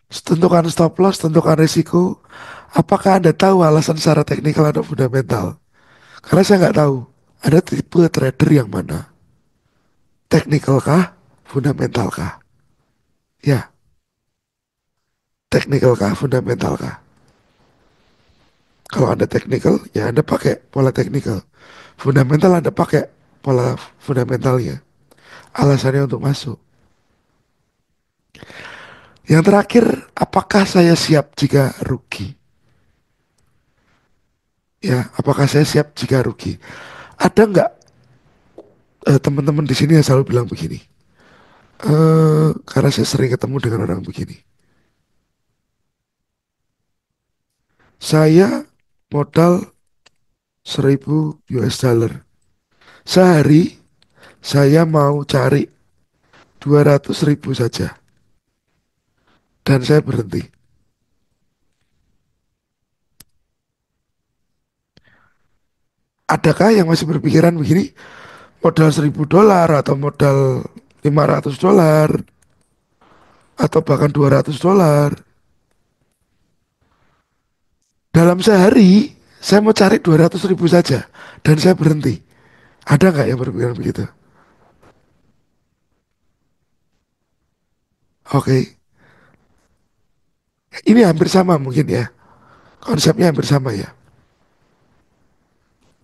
A: tentukan stop loss, tentukan risiko. Apakah Anda tahu alasan secara teknikal atau fundamental? Karena saya nggak tahu. Ada tipe trader yang mana? Teknikal kah? Fundamental kah? Ya, teknikal kah? Fundamental kah? Kalau Anda teknikal, ya Anda pakai pola teknikal. Fundamental Anda pakai pola fundamentalnya. Alasannya untuk masuk. Yang terakhir, apakah saya siap jika rugi? Ya, apakah saya siap jika rugi? Ada nggak teman-teman di sini yang selalu bilang begini? Karena saya sering ketemu dengan orang begini. Saya modal 1.000 US dollar. Sehari saya mau cari 200.000 saja. Dan saya berhenti. Adakah yang masih berpikiran begini? Modal 1.000 dolar atau modal 500 dolar. atau bahkan $200. Dalam sehari, saya mau cari 200.000 saja, dan saya berhenti. Ada nggak yang berpikiran begitu? Oke, ini hampir sama mungkin ya. Konsepnya hampir sama ya.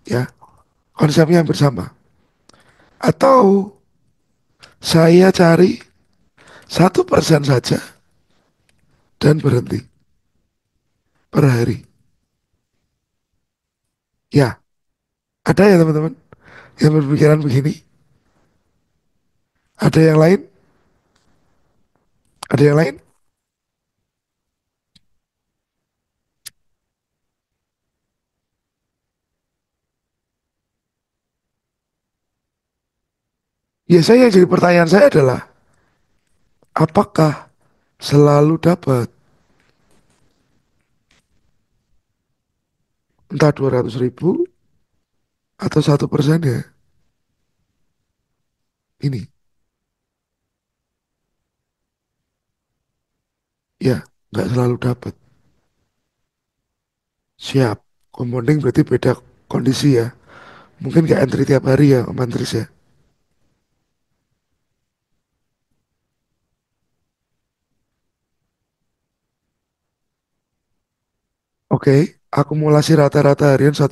A: Ya, konsepnya hampir sama. Atau saya cari 1% saja dan berhenti per hari. Ya, ada ya teman-teman yang berpikiran begini. Ada yang lain? Ada yang lain? Biasanya yang jadi pertanyaan saya adalah, apakah selalu dapat entah 200.000 atau 1%-nya? Ini, ya, nggak selalu dapat. Siap. Compounding berarti beda kondisi ya. Mungkin kayak antri tiap hari ya, Om Andris ya. Oke, akumulasi rata-rata harian 1%.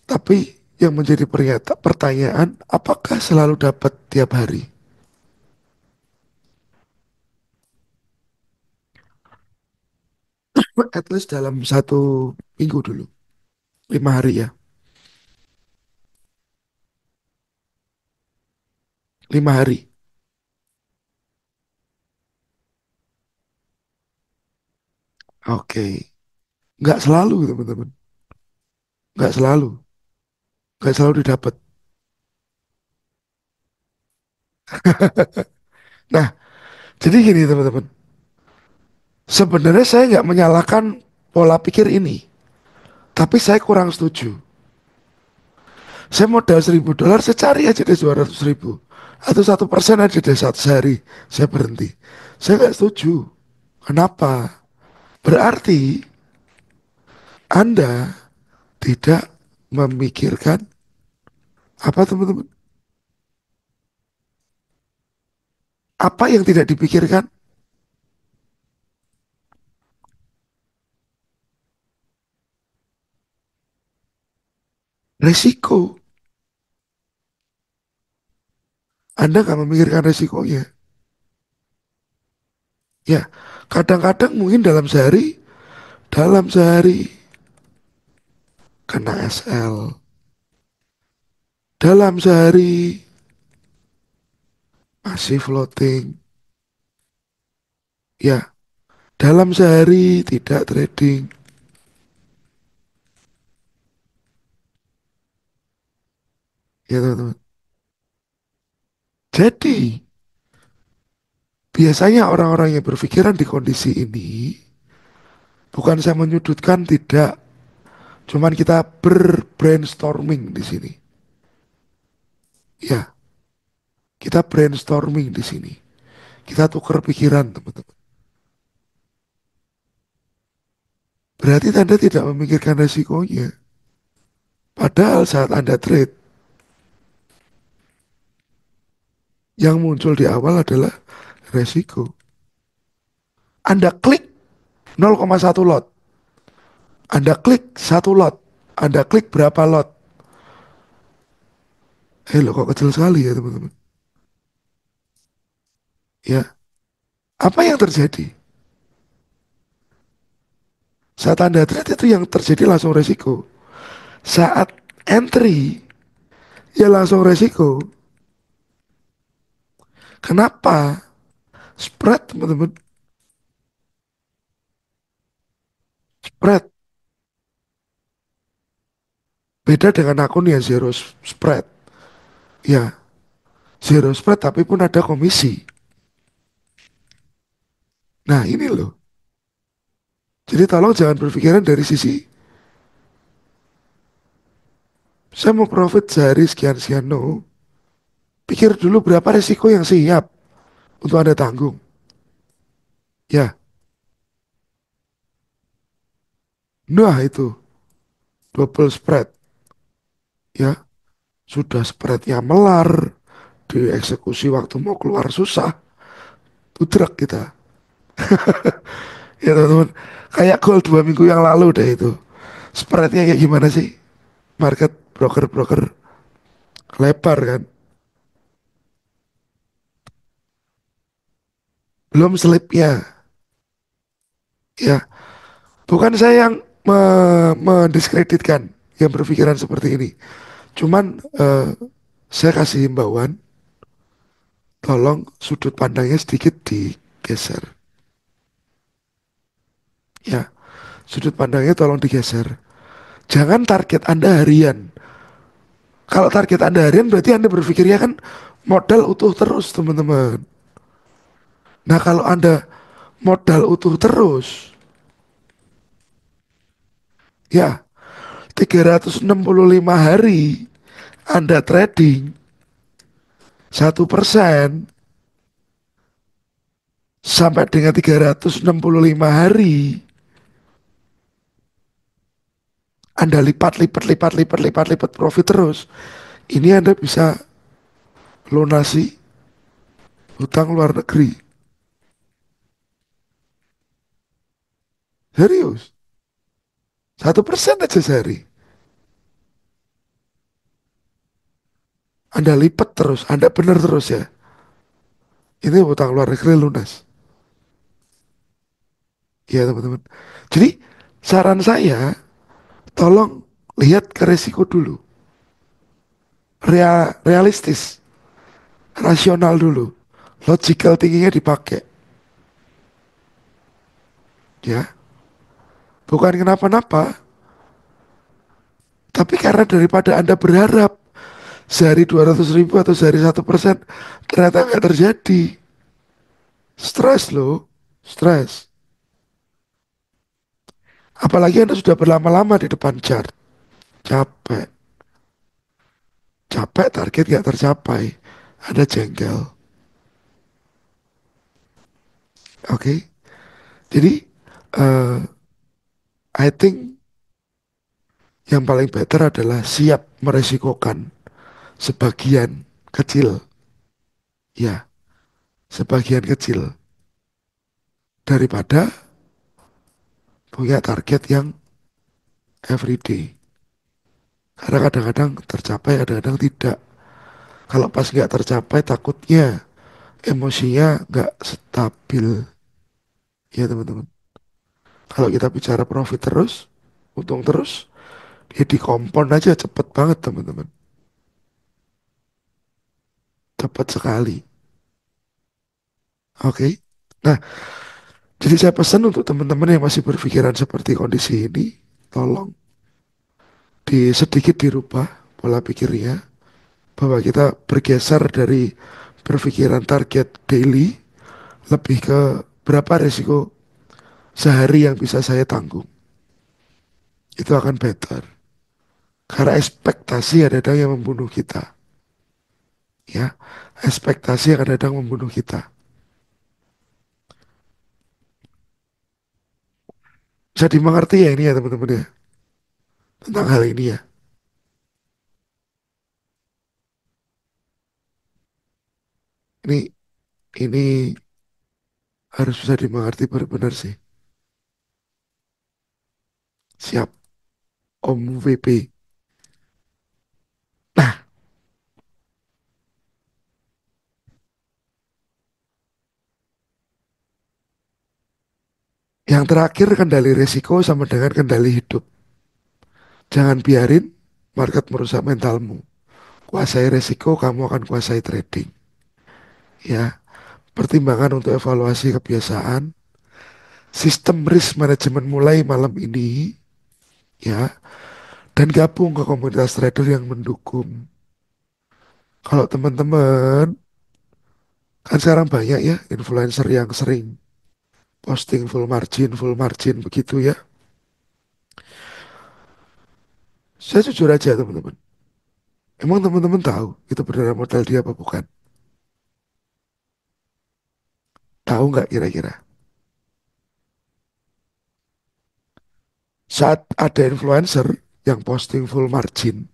A: Tapi yang menjadi pertanyaan, apakah selalu dapat tiap hari? At least dalam 1 minggu dulu. 5 hari ya. 5 hari. Oke. Nggak selalu teman-teman. Nggak selalu. Nggak selalu didapat. Nah, jadi gini teman-teman. Sebenarnya saya nggak menyalahkan pola pikir ini. Tapi saya kurang setuju. Saya modal $1.000, saya cari aja deh 200.000. Atau 1% aja deh satu sehari. Saya berhenti. Saya nggak setuju. Kenapa? Berarti Anda tidak memikirkan apa teman-teman? Apa yang tidak dipikirkan? Resiko. Anda nggak memikirkan resikonya. Ya, kadang-kadang mungkin dalam sehari kena SL. Dalam sehari masih floating. Ya, dalam sehari tidak trading. Ya teman-teman. Jadi, biasanya orang-orang yang berpikiran di kondisi ini, bukan saya menyudutkan, tidak. Cuman kita berbrainstorming di sini. Ya, kita brainstorming di sini. Kita tukar pikiran, teman-teman. Berarti Anda tidak memikirkan resikonya. Padahal saat Anda trade, yang muncul di awal adalah resiko. Anda klik 0,1 lot. Anda klik 1 lot. Anda klik berapa lot? Lo kok kecil sekali ya teman-teman. Ya, apa yang terjadi? Saat Anda trade itu yang terjadi langsung resiko. Saat entry, ya langsung resiko. Kenapa? Spread teman-teman. Spread. Beda dengan akun yang zero spread. Ya, zero spread tapi pun ada komisi. Nah ini loh. Jadi tolong jangan berpikiran dari sisi saya mau profit sehari sekian-sekian. No. Pikir dulu berapa resiko yang siap untuk Anda tanggung. Ya, nah itu double spread ya. Sudah spreadnya melar, dieksekusi waktu mau keluar susah, tudrak kita. Ya teman-teman, kayak gol 2 minggu yang lalu deh itu. Spreadnya kayak gimana sih? Market broker-broker lebar kan. Belum selipnya. Ya, bukan saya yang mendiskreditkan yang berpikiran seperti ini. Cuman saya kasih himbauan, tolong sudut pandangnya sedikit digeser. Ya, sudut pandangnya tolong digeser. Jangan target Anda harian. Kalau target Anda harian berarti Anda berpikirnya kan modal utuh terus, teman-teman. Nah, kalau Anda modal utuh terus, ya 365 hari Anda trading 1% sampai dengan 365 hari Anda lipat, lipat, lipat, lipat, lipat, lipat profit terus. Ini Anda bisa lunasi hutang luar negeri. Serius. 1% aja sehari. Anda lipat terus. Anda benar terus ya. Ini hutang luar negeri lunas. Ya teman-teman. Jadi saran saya, tolong lihat ke resiko dulu. Realistis. Rasional dulu. Logical thinkingnya dipakai. Ya. Bukan kenapa-napa. Tapi karena daripada Anda berharap sehari 200 ribu atau sehari 1%, ternyata nggak terjadi. Stres loh. Stres. Apalagi Anda sudah berlama-lama di depan chart. Capek. Capek target nggak tercapai. Ada jengkel. Oke. Jadi, eh I think yang paling better adalah siap meresikokan sebagian kecil. Ya, sebagian kecil. Daripada punya target yang everyday. Karena kadang-kadang tercapai, kadang-kadang tidak. Kalau pas nggak tercapai, takutnya emosinya nggak stabil. Ya teman-teman. Kalau kita bicara profit terus, untung terus, ya dikompon aja cepet banget teman-teman. Cepet sekali. Oke. Nah, jadi saya pesan untuk teman-teman yang masih berpikiran seperti kondisi ini, tolong sedikit dirubah pola pikirnya, bahwa kita bergeser dari berpikiran target daily lebih ke berapa resiko sehari yang bisa saya tanggung. Itu akan better. Karena ekspektasi kadang-kadang yang membunuh kita. Ya, ekspektasi yang kadang-kadang membunuh kita. Bisa dimengerti ya ini ya teman-teman ya, tentang hal ini ya. Ini ini harus bisa dimengerti benar-benar sih. Siap, Om VP. Nah, yang terakhir kendali resiko sama dengan kendali hidup. Jangan biarin market merusak mentalmu. Kuasai resiko, kamu akan kuasai trading. Ya, pertimbangan untuk evaluasi kebiasaan, sistem risk management mulai malam ini, ya, dan gabung ke komunitas trader yang mendukung. Kalau teman-teman, kan sekarang banyak ya influencer yang sering posting full margin begitu ya. Saya jujur aja teman-teman. Emang teman-teman tahu itu beneran modal dia apa bukan? Tahu nggak kira-kira? Saat ada influencer yang posting full margin,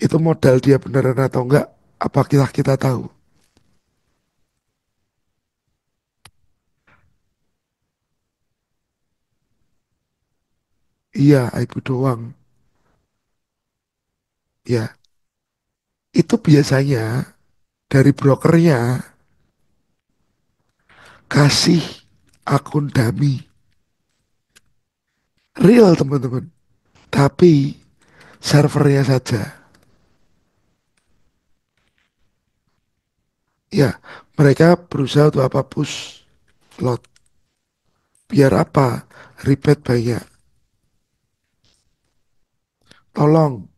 A: itu modal dia beneran atau enggak, apa kita kita tahu? Iya, ibu doang. Ya, itu biasanya dari brokernya kasih akun dummy real teman-teman. Tapi servernya saja. Ya, mereka berusaha untuk apa push lot. Biar apa? Rebate banyak. Tolong,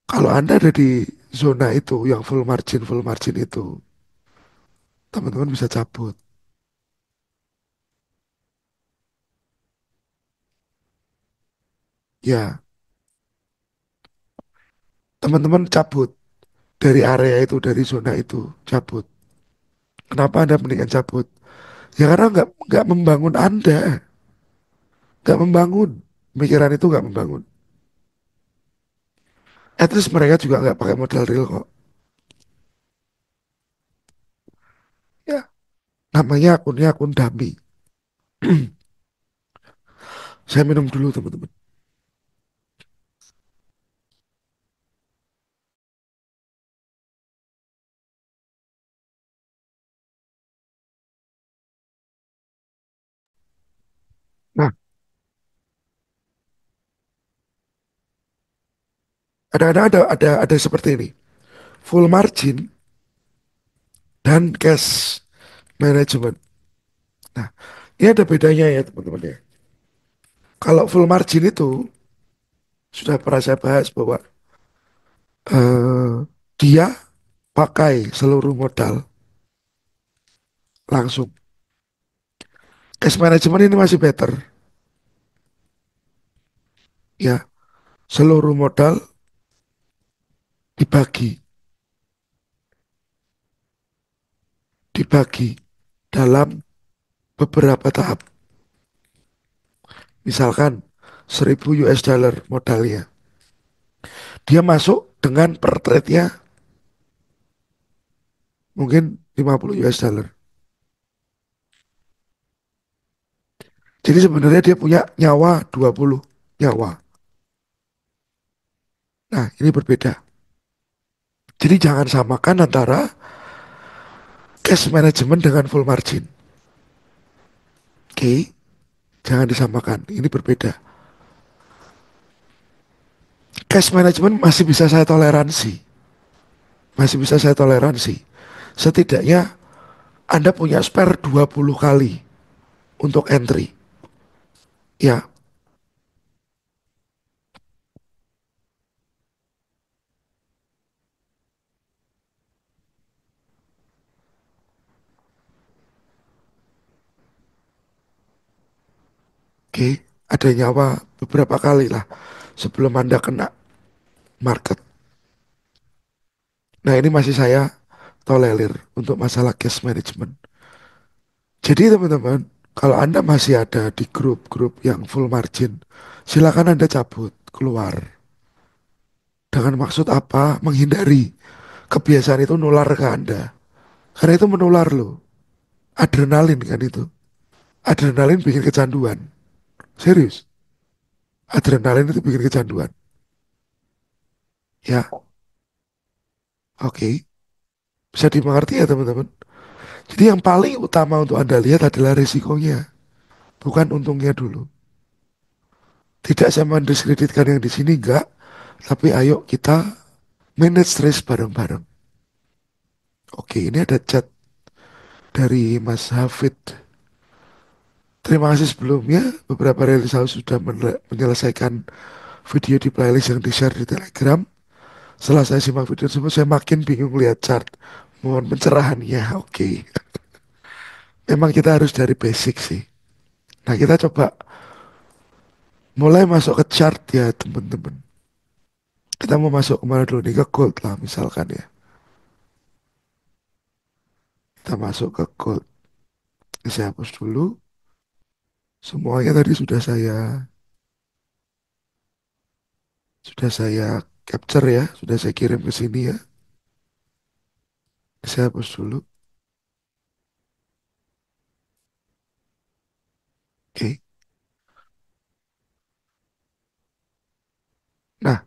A: kalau Anda ada di zona itu yang full margin itu, teman-teman bisa cabut. Ya, teman-teman cabut dari area itu, dari zona itu, cabut. Kenapa Anda mendingan cabut? Ya karena nggak membangun Anda, nggak membangun. Pikiran itu nggak membangun. At least mereka juga nggak pakai modal real kok. Ya, namanya akunnya akun dummy. Saya minum dulu teman-teman. Nah, ada seperti ini. Full margin dan cash management. Nah, ini ada bedanya ya teman-teman ya. Kalau full margin itu sudah pernah saya bahas bahwa dia pakai seluruh modal langsung. Cash management ini masih better. Ya, seluruh modal dibagi, dibagi dalam beberapa tahap. Misalkan 1000 US dollar modalnya. Dia masuk dengan per trade-nya mungkin 50 US dollar. Jadi sebenarnya dia punya nyawa 20 nyawa. Nah, ini berbeda. Jadi jangan samakan antara cash management dengan full margin. Oke, jangan disamakan. Ini berbeda. Cash management masih bisa saya toleransi. Masih bisa saya toleransi. Setidaknya Anda punya spare 20 kali untuk entry. Ya, oke. Ada nyawa beberapa kali lah sebelum Anda kena market. Nah, ini masih saya tolerir untuk masalah cash management. Jadi teman-teman, kalau Anda masih ada di grup-grup yang full margin, silakan Anda cabut keluar. Dengan maksud apa? Menghindari kebiasaan itu nular ke Anda. Karena itu menular loh. Adrenalin kan itu. Adrenalin bikin kecanduan. Serius. Adrenalin itu bikin kecanduan. Ya, oke. Bisa dimengerti ya teman-teman. Jadi yang paling utama untuk Anda lihat adalah risikonya. Bukan untungnya dulu. Tidak saya mendiskreditkan yang di sini enggak. Tapi ayo kita manage stress bareng-bareng. Oke, ini ada chat dari Mas Hafid. Terima kasih sebelumnya. Beberapa rilis sudah menyelesaikan video di playlist yang di-share di Telegram. Setelah saya simak video tersebut, saya makin bingung lihat chart. Mohon pencerahannya. Oke. Memang kita harus dari basic sih. Nah, kita coba mulai masuk ke chart ya, teman-teman. Kita mau masuk kemana dulu nih? Ke gold lah, misalkan ya. Kita masuk ke gold. Ini saya hapus dulu. Semuanya tadi sudah saya capture ya, sudah saya kirim ke sini ya. Saya hapus dulu. Oke. Nah,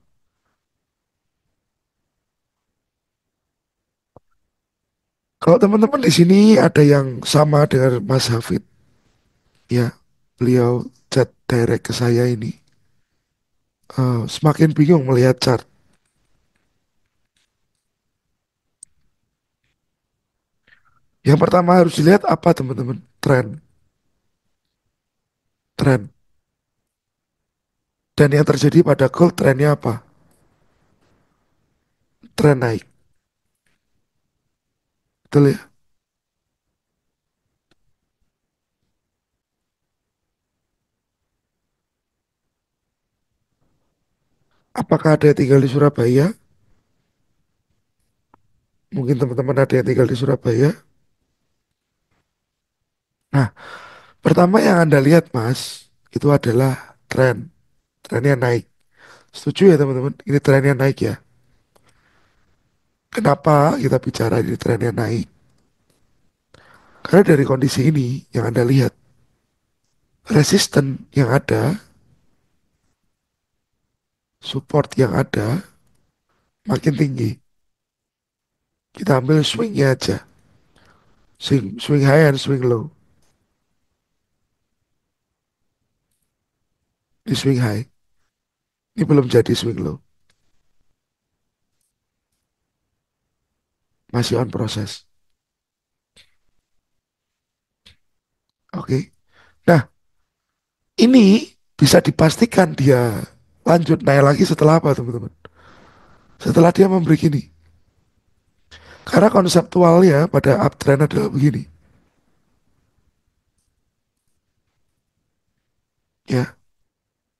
A: kalau teman-teman di sini ada yang sama dengan Mas Hafid, ya, beliau chat direct ke saya ini. Semakin bingung melihat chart. Yang pertama harus dilihat apa teman-teman? Tren. Dan yang terjadi pada gold trennya apa? Tren naik. Betul ya? Apakah ada yang tinggal di Surabaya? Mungkin teman-teman ada yang tinggal di Surabaya. Nah, pertama yang Anda lihat Mas, itu adalah tren. Trennya naik. Setuju ya teman-teman? Ini trennya naik ya. Kenapa kita bicara ini trennya naik? Karena dari kondisi ini yang Anda lihat, resisten yang ada, support yang ada, makin tinggi. Kita ambil swingnya aja. Swing high and swing low. Di swing high. Ini belum jadi swing low. Masih on proses. Oke. Nah, ini bisa dipastikan dia lanjut naik lagi setelah apa teman-teman? Setelah dia memberi gini. Karena konseptualnya pada uptrend adalah begini. Ya,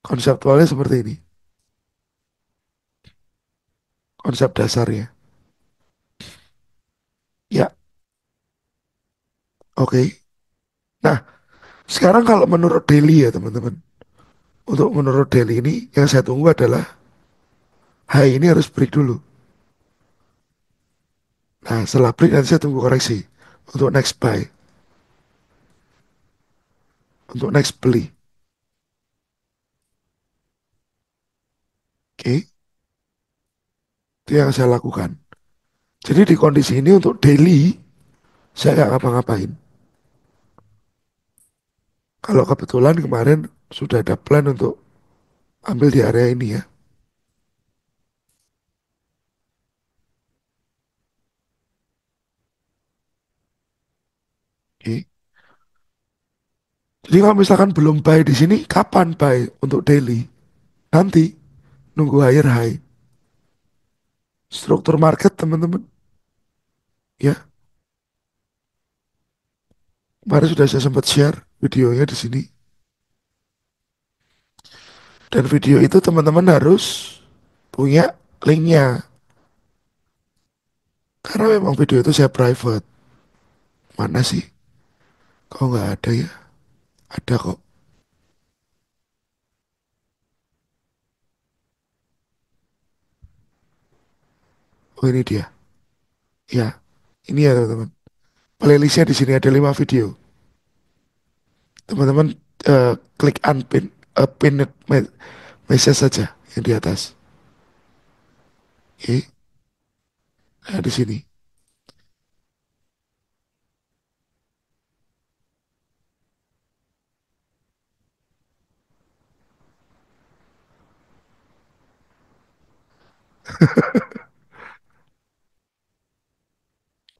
A: konseptualnya seperti ini. Konsep dasarnya. Ya, oke. Nah, sekarang kalau menurut daily ya teman-teman. Untuk menurut daily ini yang saya tunggu adalah high ini harus break dulu. Nah, setelah break nanti saya tunggu koreksi. Untuk next buy. Untuk next beli. Oke, itu yang saya lakukan. Jadi di kondisi ini untuk daily saya nggak ngapa-ngapain. Kalau kebetulan kemarin sudah ada plan untuk ambil di area ini ya. Oke. Jadi kalau misalkan belum buy di sini, kapan buy untuk daily? Nanti nunggu higher high. Struktur market teman-teman, ya. Kemarin sudah saya sempat share videonya di sini. Dan video itu teman-teman harus punya linknya. Karena memang video itu saya private. Mana sih? Kok nggak ada ya? Ada kok. Oh ini dia. Ya, ini ya teman-teman. Playlistnya di sini ada 5 video. Teman-teman klik unpin, pinned message saja yang di atas. Oke, nah di sini.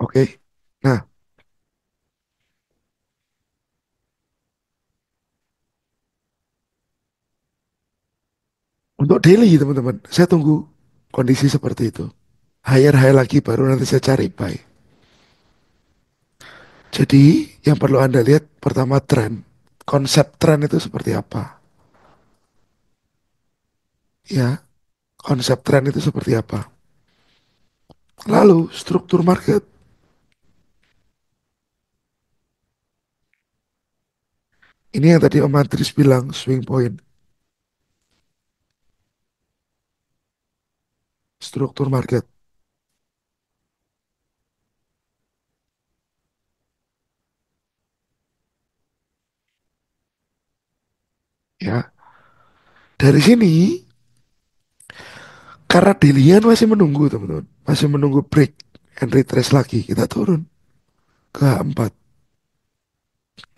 A: Oke. Nah, untuk daily teman-teman, saya tunggu kondisi seperti itu. Higher high lagi baru nanti saya cari buy. Jadi yang perlu Anda lihat pertama tren. Konsep tren itu seperti apa? Ya, konsep tren itu seperti apa? Lalu struktur market. Ini yang tadi Om Adris bilang swing point, struktur market. Ya, dari sini karena Delian masih menunggu teman-teman, masih menunggu break and retrace lagi, kita turun ke H4.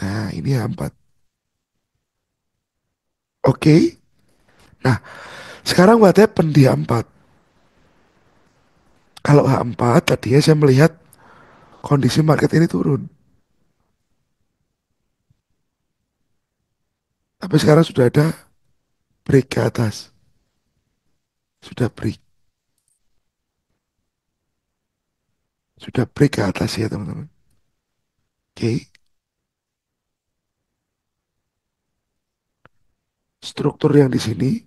A: Nah, ini H4. Oke. Nah, sekarang what happen di H4? Kalau H4 tadinya saya melihat kondisi market ini turun. Tapi sekarang sudah ada break ke atas. Sudah break. Sudah break ke atas ya teman-teman. Oke. Struktur yang di sini,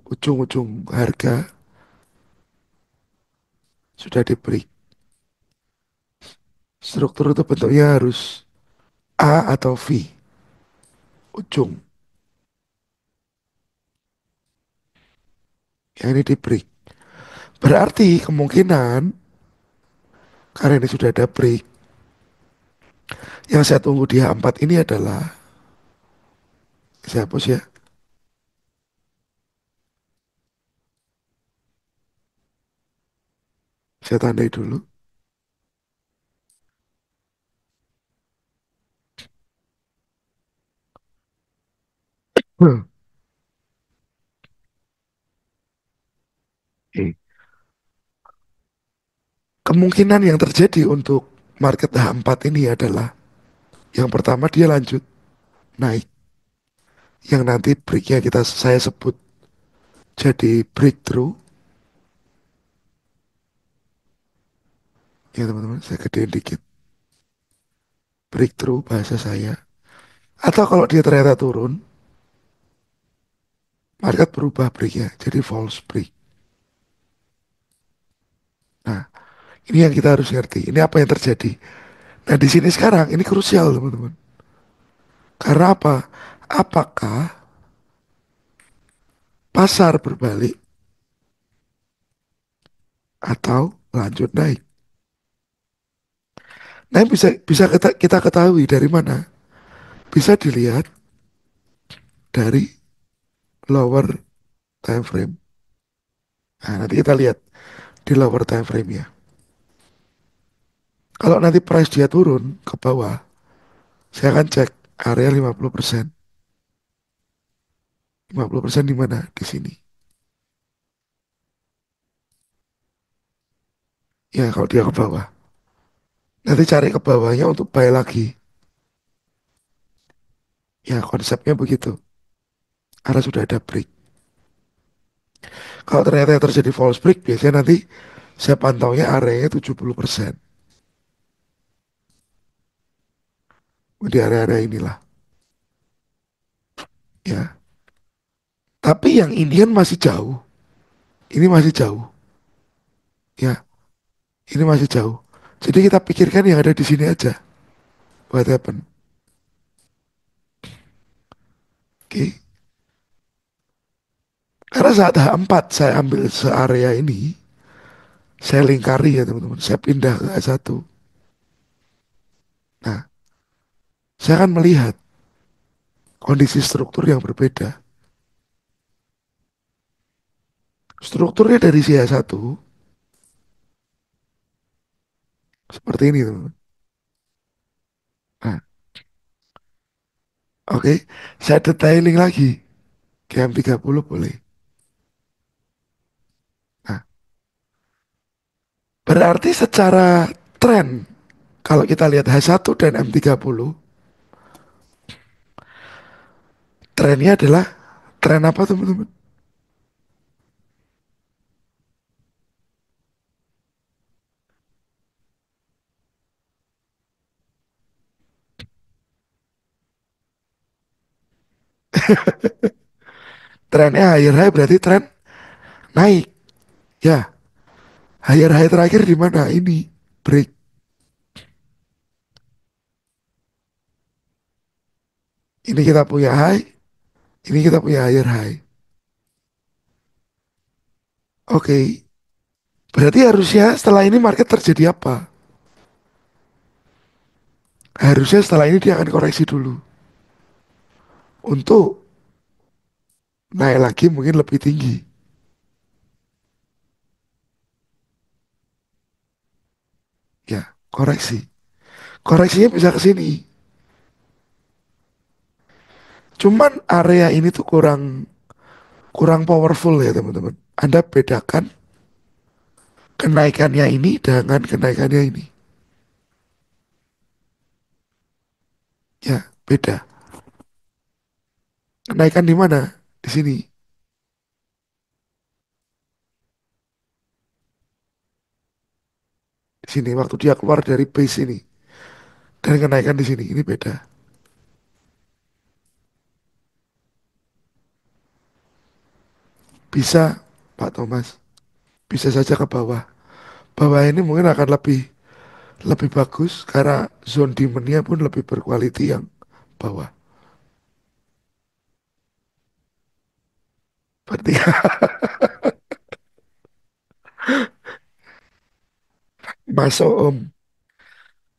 A: ujung-ujung harga sudah di break. Struktur itu bentuknya harus A atau V. Ujung. Yang ini di break. Berarti kemungkinan karena ini sudah ada break. Yang saya tunggu di H4 ini adalah, saya hapus ya. Saya tandai dulu. Hmm. Oke. Kemungkinan yang terjadi untuk market H4 ini adalah yang pertama dia lanjut naik, yang nanti breaknya saya sebut jadi breakthrough ya teman-teman, saya gedein dikit, breakthrough bahasa saya. Atau kalau dia ternyata turun, market berubah breaknya jadi false break. Nah, ini yang kita harus ngerti, ini apa yang terjadi. Nah, di sini sekarang ini krusial teman-teman, karena apa? Apakah pasar berbalik atau lanjut naik? Nah, yang bisa bisa kita ketahui dari mana? Bisa dilihat dari lower time frame. Nah, nanti kita lihat di lower time frame ya. Kalau nanti price dia turun ke bawah, saya akan cek area 50%. 50% di mana? Di sini. Ya, kalau dia ke bawah. Nanti cari ke bawahnya untuk buy lagi. Ya, konsepnya begitu. Karena sudah ada break. Kalau ternyata yang terjadi false break, biasanya nanti saya pantaunya areanya 70%. Di area-area inilah. Ya. Tapi yang Indian masih jauh. Ini masih jauh. Ya, ini masih jauh. Jadi kita pikirkan yang ada di sini aja. What happen? Oke. Karena saat H4 saya ambil searea ini, saya lingkari ya teman-teman. Saya pindah ke H1. Nah, saya akan melihat kondisi struktur yang berbeda. Strukturnya dari si H1 seperti ini teman-teman. Nah, oke. Saya detailing lagi ke M30 boleh. Nah, berarti secara tren, kalau kita lihat H1 dan M30, trennya adalah tren apa teman-teman? Trennya higher high berarti tren naik. Ya, higher high terakhir di mana? Ini break. Ini kita punya high, ini kita punya higher high. Oke, berarti harusnya setelah ini market terjadi apa? Harusnya setelah ini dia akan koreksi dulu untuk naik lagi mungkin lebih tinggi. Ya, koreksi. Koreksinya bisa ke sini. Cuman area ini tuh kurang kurang powerful ya teman-teman. Anda bedakan kenaikannya ini dengan kenaikannya ini. Ya, beda. Kenaikan di mana? Di sini. Di sini waktu dia keluar dari base ini dan kenaikan di sini. Ini beda. Bisa, Pak Thomas. Bisa saja ke bawah. Bawah ini mungkin akan lebih lebih bagus karena zone demandnya pun lebih berkualiti yang bawah. Berarti masuk Om.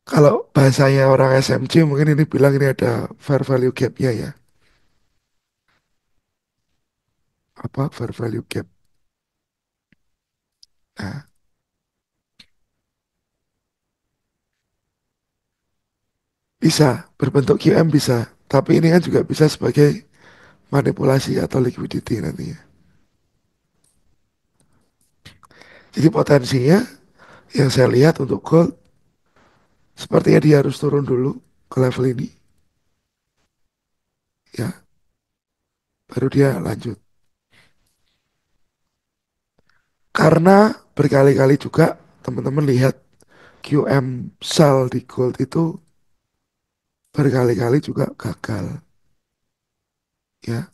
A: Kalau bahasanya orang SMC mungkin ini bilang ini ada fair value gap-nya ya. Apa fair value gap? Nah, bisa berbentuk QM bisa, tapi ini kan juga bisa sebagai manipulasi atau liquidity nantinya. Jadi potensinya yang saya lihat untuk gold sepertinya dia harus turun dulu ke level ini ya, baru dia lanjut. Karena berkali-kali juga teman-teman lihat QM sell di gold itu berkali-kali juga gagal ya,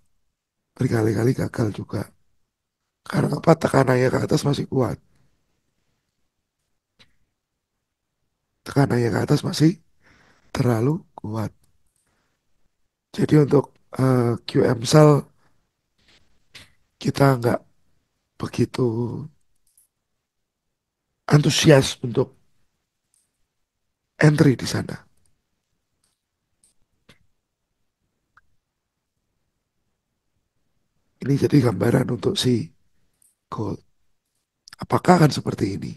A: berkali-kali gagal juga. Karena apa? Tekanannya ke atas masih kuat. Tekanannya ke atas masih terlalu kuat. Jadi untuk QM sell kita nggak begitu antusias untuk entry di sana. Ini jadi gambaran untuk si gold. Apakah akan seperti ini?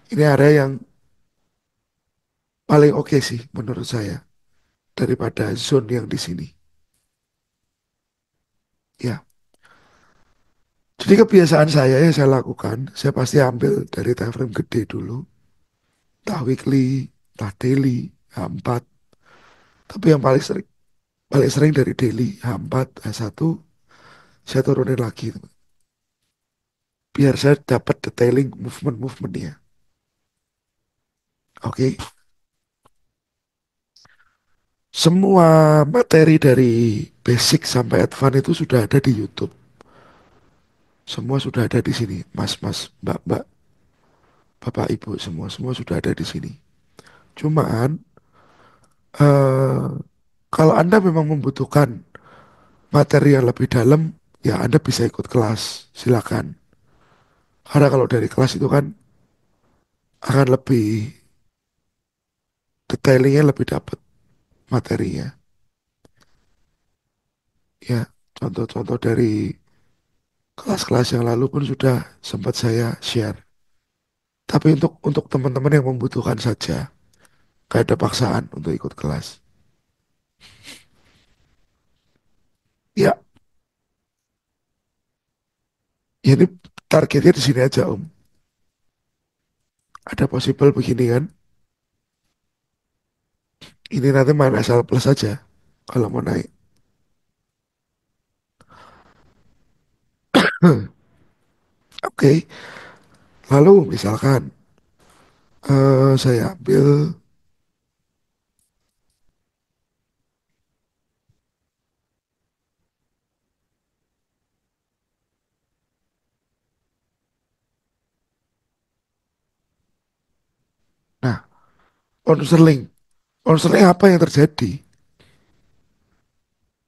A: Ini area yang paling oke sih menurut saya daripada zone yang di sini. Ya, jadi kebiasaan saya yang saya lakukan, saya pasti ambil dari time frame gede dulu, entah weekly, entah daily, H4. Tapi yang paling sering dari daily, H4, H1, saya turunin lagi, teman. Biar saya dapat detailing movement-movementnya. Oke, semua materi dari basic sampai advance itu sudah ada di YouTube. Semua sudah ada di sini, mas-mas, mbak-mbak, bapak ibu semua semua sudah ada di sini. Cuman eh kalau Anda memang membutuhkan materi yang lebih dalam, ya Anda bisa ikut kelas, silakan. Karena kalau dari kelas itu kan akan lebih detailingnya lebih dapat materinya. Ya, contoh-contoh dari kelas-kelas yang lalu pun sudah sempat saya share. Tapi untuk teman-teman yang membutuhkan saja, gak ada paksaan untuk ikut kelas. Ya, ya ini targetnya di sini aja Om. Ada possible begini kan? Ini nanti main asal plus aja kalau mau naik. Oke, lalu misalkan saya ambil, nah, pound sterling. Pound sterling apa yang terjadi?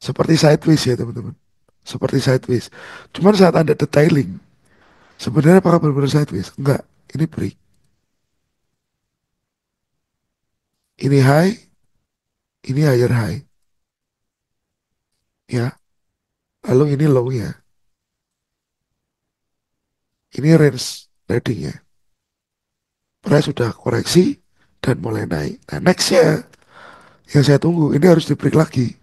A: Seperti sideways ya teman-teman. Seperti sideways. Cuman saat Anda detailing, sebenarnya apakah benar-benar sideways? Enggak, ini break. Ini high, ini higher high. Ya, lalu ini low ya. Ini range tradingnya. Price sudah koreksi dan mulai naik. Nah nextnya yang saya tunggu ini harus di break lagi.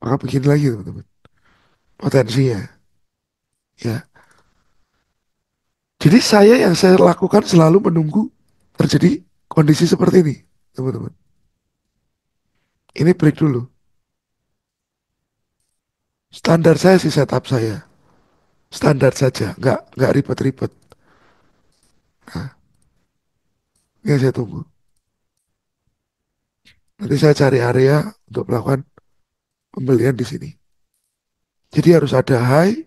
A: Maka begini lagi teman-teman. Potensinya ya. Jadi yang saya lakukan selalu menunggu terjadi kondisi seperti ini teman-teman. Ini break dulu. Standar saya sih setup saya. Standar saja, nggak ribet-ribet. Nah, ini saya tunggu. Nanti saya cari area untuk melakukan pembelian di sini. Jadi harus ada high,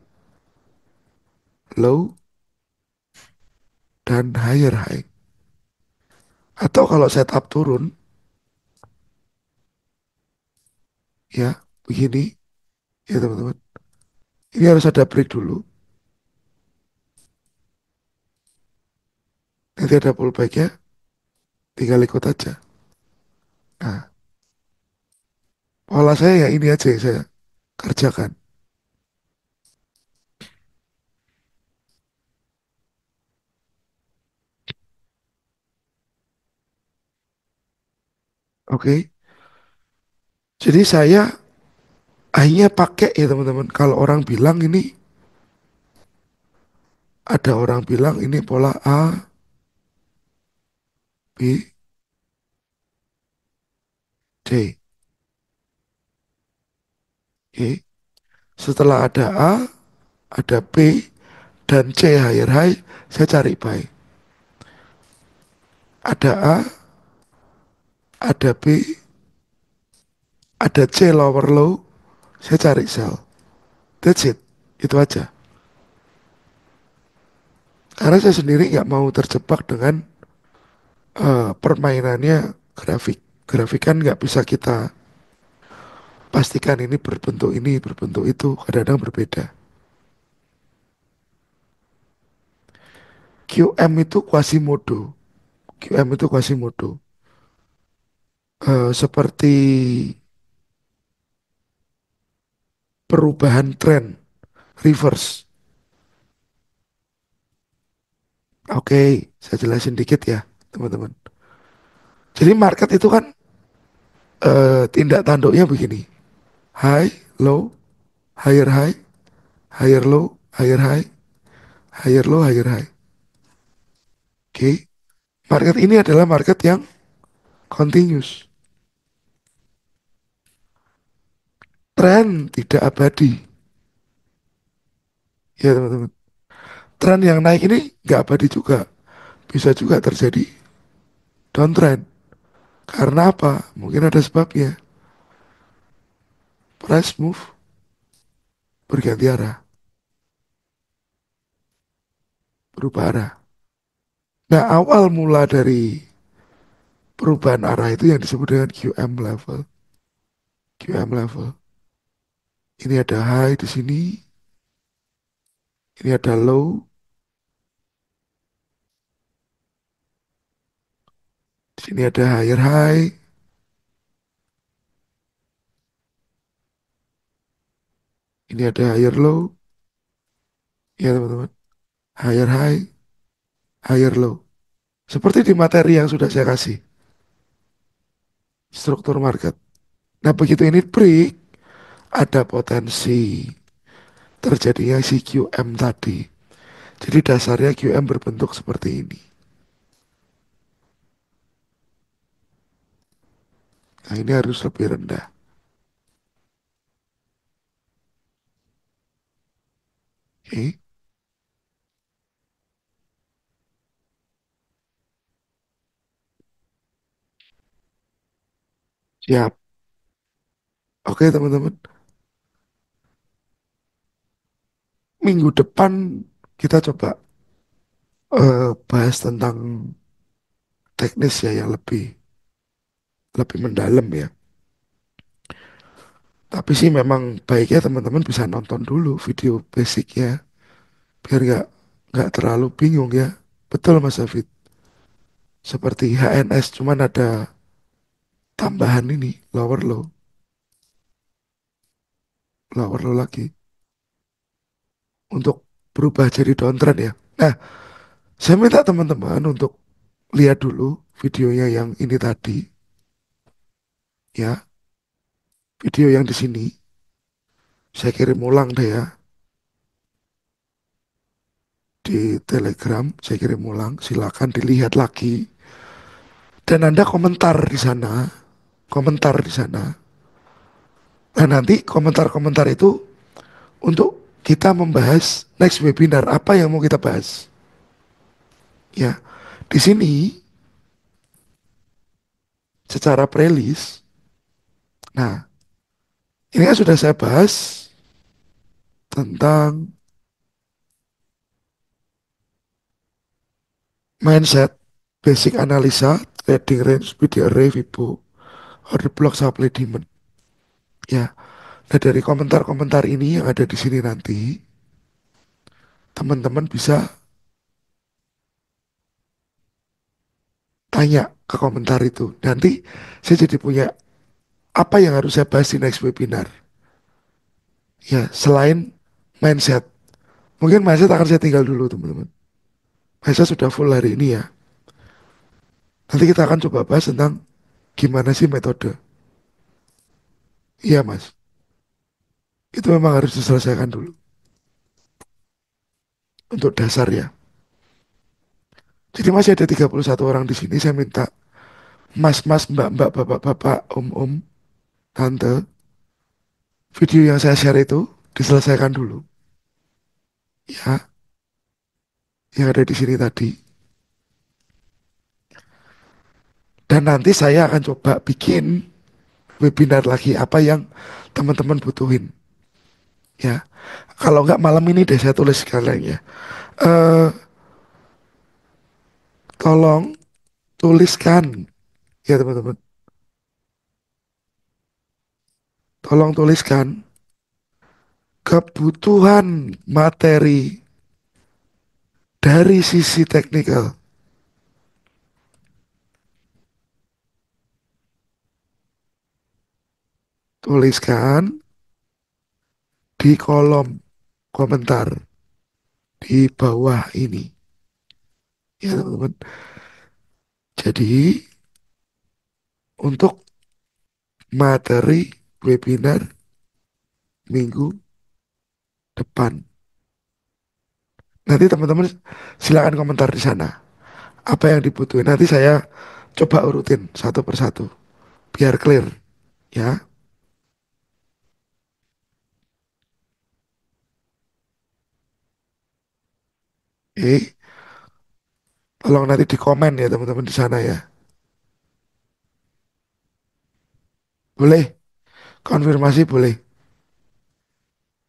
A: low, dan higher high. Atau kalau setup turun, ya begini, ya teman-teman. Ini harus ada break dulu. Nanti ada pullbacknya, tinggal ikut aja. Nah, pola saya ya ini aja yang saya kerjakan. Oke, jadi saya hanya pakai ya teman-teman. Kalau orang bilang ini, ada orang bilang ini pola A, B, D. Oke, setelah ada A, ada B, dan C higher high, saya cari buy. Ada A, ada B, ada C lower low, saya cari sell. That's it, itu aja. Karena saya sendiri nggak mau terjebak dengan permainannya grafik. Grafik kan nggak bisa kita pastikan ini, berbentuk itu, kadang-kadang berbeda. QM itu Quasimodo. QM itu Quasimodo. Seperti perubahan tren, reverse. Oke, saya jelasin dikit ya, teman-teman. Jadi market itu kan tindak tanduknya begini. High, low, higher high, higher low, higher high, higher low, higher high. Oke. Market ini adalah market yang continuous. Tren tidak abadi. Ya teman-teman. Tren yang naik ini nggak abadi juga. Bisa juga terjadi downtrend. Karena apa? Mungkin ada sebabnya. Price move berganti arah, berubah arah. Nah, awal mula dari perubahan arah itu yang disebut dengan QM level. QM level. Ini ada high di sini, ini ada low, di sini ada higher high, ini ada higher low, ya teman-teman. Higher high, higher low. Seperti di materi yang sudah saya kasih, struktur market. Nah, begitu ini break, ada potensi terjadinya si QM tadi. Jadi dasarnya QM berbentuk seperti ini. Nah, ini harus lebih rendah. Oke, siap. Oke, teman-teman. Minggu depan kita coba bahas tentang teknis ya, yang lebih lebih mendalam ya. Tapi sih memang baiknya teman-teman bisa nonton dulu video basicnya biar nggak terlalu bingung ya. Betul Mas David. Seperti HNS cuman ada tambahan ini lower low lagi untuk berubah jadi downtrend ya. Nah, saya minta teman-teman untuk lihat dulu videonya yang ini tadi ya. Video yang di sini saya kirim ulang deh ya di Telegram. Saya kirim ulang, silakan dilihat lagi dan Anda komentar di sana, komentar di sana. Nah, nanti komentar-komentar itu untuk kita membahas next webinar apa yang mau kita bahas. Ya, di sini secara playlist. Nah, ini kan sudah saya bahas tentang mindset, basic analisa, trading range, PD array, Fibo, order block, supply demand. Ya, nah dari komentar-komentar ini yang ada di sini nanti, teman-teman bisa tanya ke komentar itu. Nanti saya jadi punya apa yang harus saya bahas di next webinar. Ya, selain mindset. Mungkin mindset akan saya tinggal dulu, teman-teman. Mindset sudah full hari ini ya. Nanti kita akan coba bahas tentang gimana sih metode. Iya, Mas. Itu memang harus diselesaikan dulu. Untuk dasar ya. Jadi masih ada 31 orang di sini. Saya minta mas-mas, mbak-mbak, bapak-bapak, om-om, tante, video yang saya share itu diselesaikan dulu. Ya, yang ada di sini tadi. Dan nanti saya akan coba bikin webinar lagi apa yang teman-teman butuhin. Ya, kalau nggak malam ini deh saya tulis sekalian ya. Eh, tolong tuliskan ya teman-teman. Tolong tuliskan kebutuhan materi dari sisi teknikal. Tuliskan di kolom komentar di bawah ini. Ya teman-teman. Jadi untuk materi webinar minggu depan. Nanti teman-teman silakan komentar di sana. Apa yang dibutuhin. Nanti saya coba urutin satu persatu. Biar clear. Ya. Tolong nanti di komen ya teman-teman di sana ya. Boleh. Konfirmasi boleh.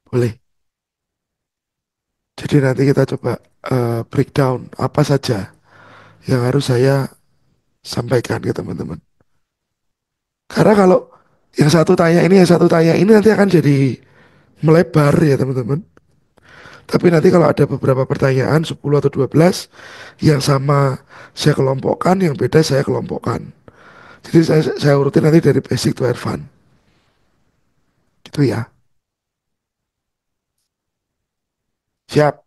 A: Boleh. Jadi nanti kita coba breakdown apa saja yang harus saya sampaikan ke teman-teman. Karena kalau yang satu tanya ini, yang satu tanya ini nanti akan jadi melebar ya teman-teman. Tapi nanti kalau ada beberapa pertanyaan 10 atau 12 yang sama saya kelompokkan, yang beda saya kelompokkan. Jadi saya urutin nanti dari basic to advance. Gitu ya. Siap.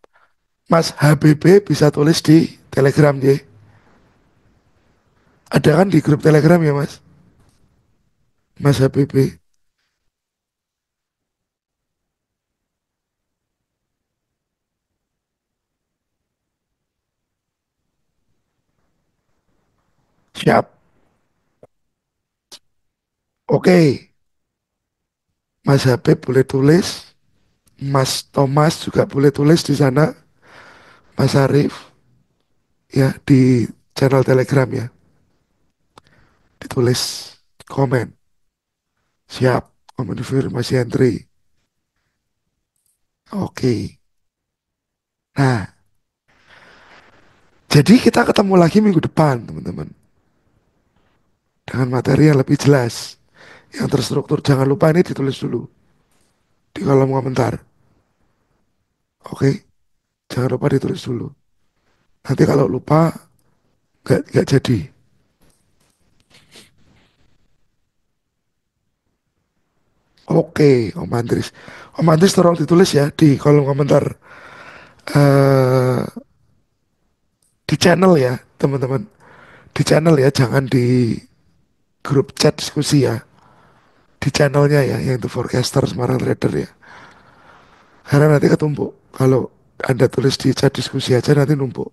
A: Mas HBB bisa tulis di Telegram ya. Ada kan di grup Telegram ya Mas? Mas HBB. Siap. Oke. Mas Habib boleh tulis. Mas Thomas juga boleh tulis di sana. Mas Arif ya di channel Telegram ya. Ditulis komen. Siap. Konfirmasi entry. Oke. Nah, jadi kita ketemu lagi minggu depan, teman-teman. dengan materi yang lebih jelas, yang terstruktur. Jangan lupa ini ditulis dulu di kolom komentar. Oke, jangan lupa ditulis dulu. Nanti kalau lupa nggak jadi. Oke, Om Andris. Om Andris tolong ditulis ya di kolom komentar eh di channel ya, teman-teman. Di channel ya, jangan di grup chat diskusi ya. Di channelnya ya, yang itu Forecaster Semarang Trader ya. Karena nanti ketumpuk. Kalau Anda tulis di chat diskusi aja nanti numpuk.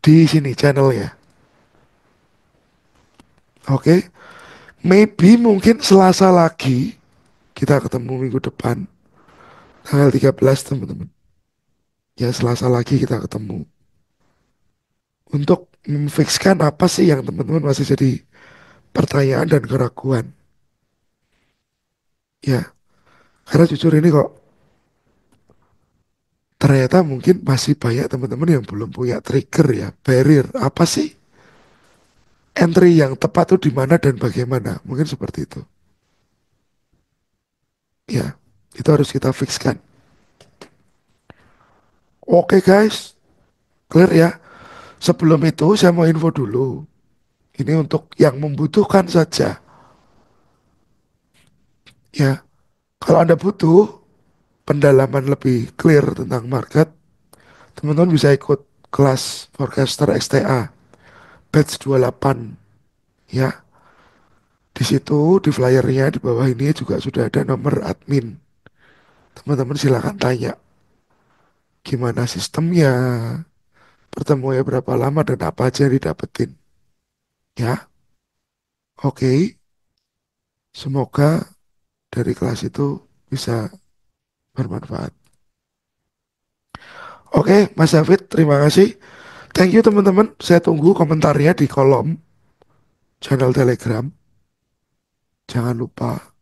A: Di sini channel ya. Oke. Maybe mungkin Selasa lagi kita ketemu minggu depan. Tanggal 13 teman-teman. Ya Selasa lagi kita ketemu. Untuk memfikskan apa sih yang teman-teman masih jadi pertanyaan dan keraguan. Ya, karena jujur ini kok ternyata mungkin masih banyak teman-teman yang belum punya trigger ya, barrier. Apa sih entry yang tepat tuh di mana dan bagaimana? Mungkin seperti itu. Ya, itu harus kita fixkan. Oke guys, clear ya. Sebelum itu saya mau info dulu. Ini untuk yang membutuhkan saja. Ya, kalau Anda butuh pendalaman lebih clear tentang market, teman-teman bisa ikut kelas Forecaster XTA batch 28 ya. Di situ di flyernya di bawah ini juga sudah ada nomor admin. Teman-teman silakan tanya gimana sistemnya, pertemuannya berapa lama dan apa aja yang didapetin. Ya, oke. Semoga dari kelas itu bisa bermanfaat. Oke, Mas David, terima kasih. Thank you teman-teman. Saya tunggu komentarnya di kolom channel Telegram. Jangan lupa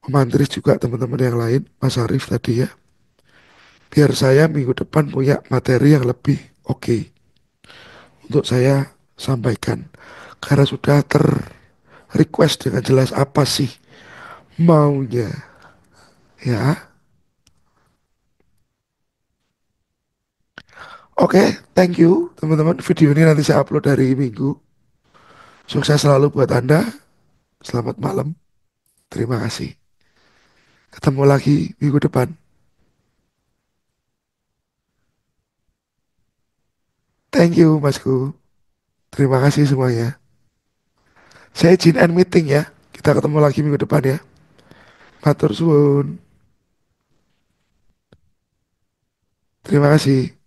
A: memantris juga teman-teman yang lain, Mas Arif tadi ya. Biar saya minggu depan punya materi yang lebih oke untuk saya sampaikan. Karena sudah request dengan jelas apa sih maunya. Ya, oke, thank you teman-teman. Video ini nanti saya upload hari Minggu. Sukses selalu buat Anda. Selamat malam. Terima kasih. Ketemu lagi minggu depan. Thank you, Masku. Terima kasih semuanya. Saya izin end meeting ya. Kita ketemu lagi minggu depan ya. Matur suwun. Terima kasih.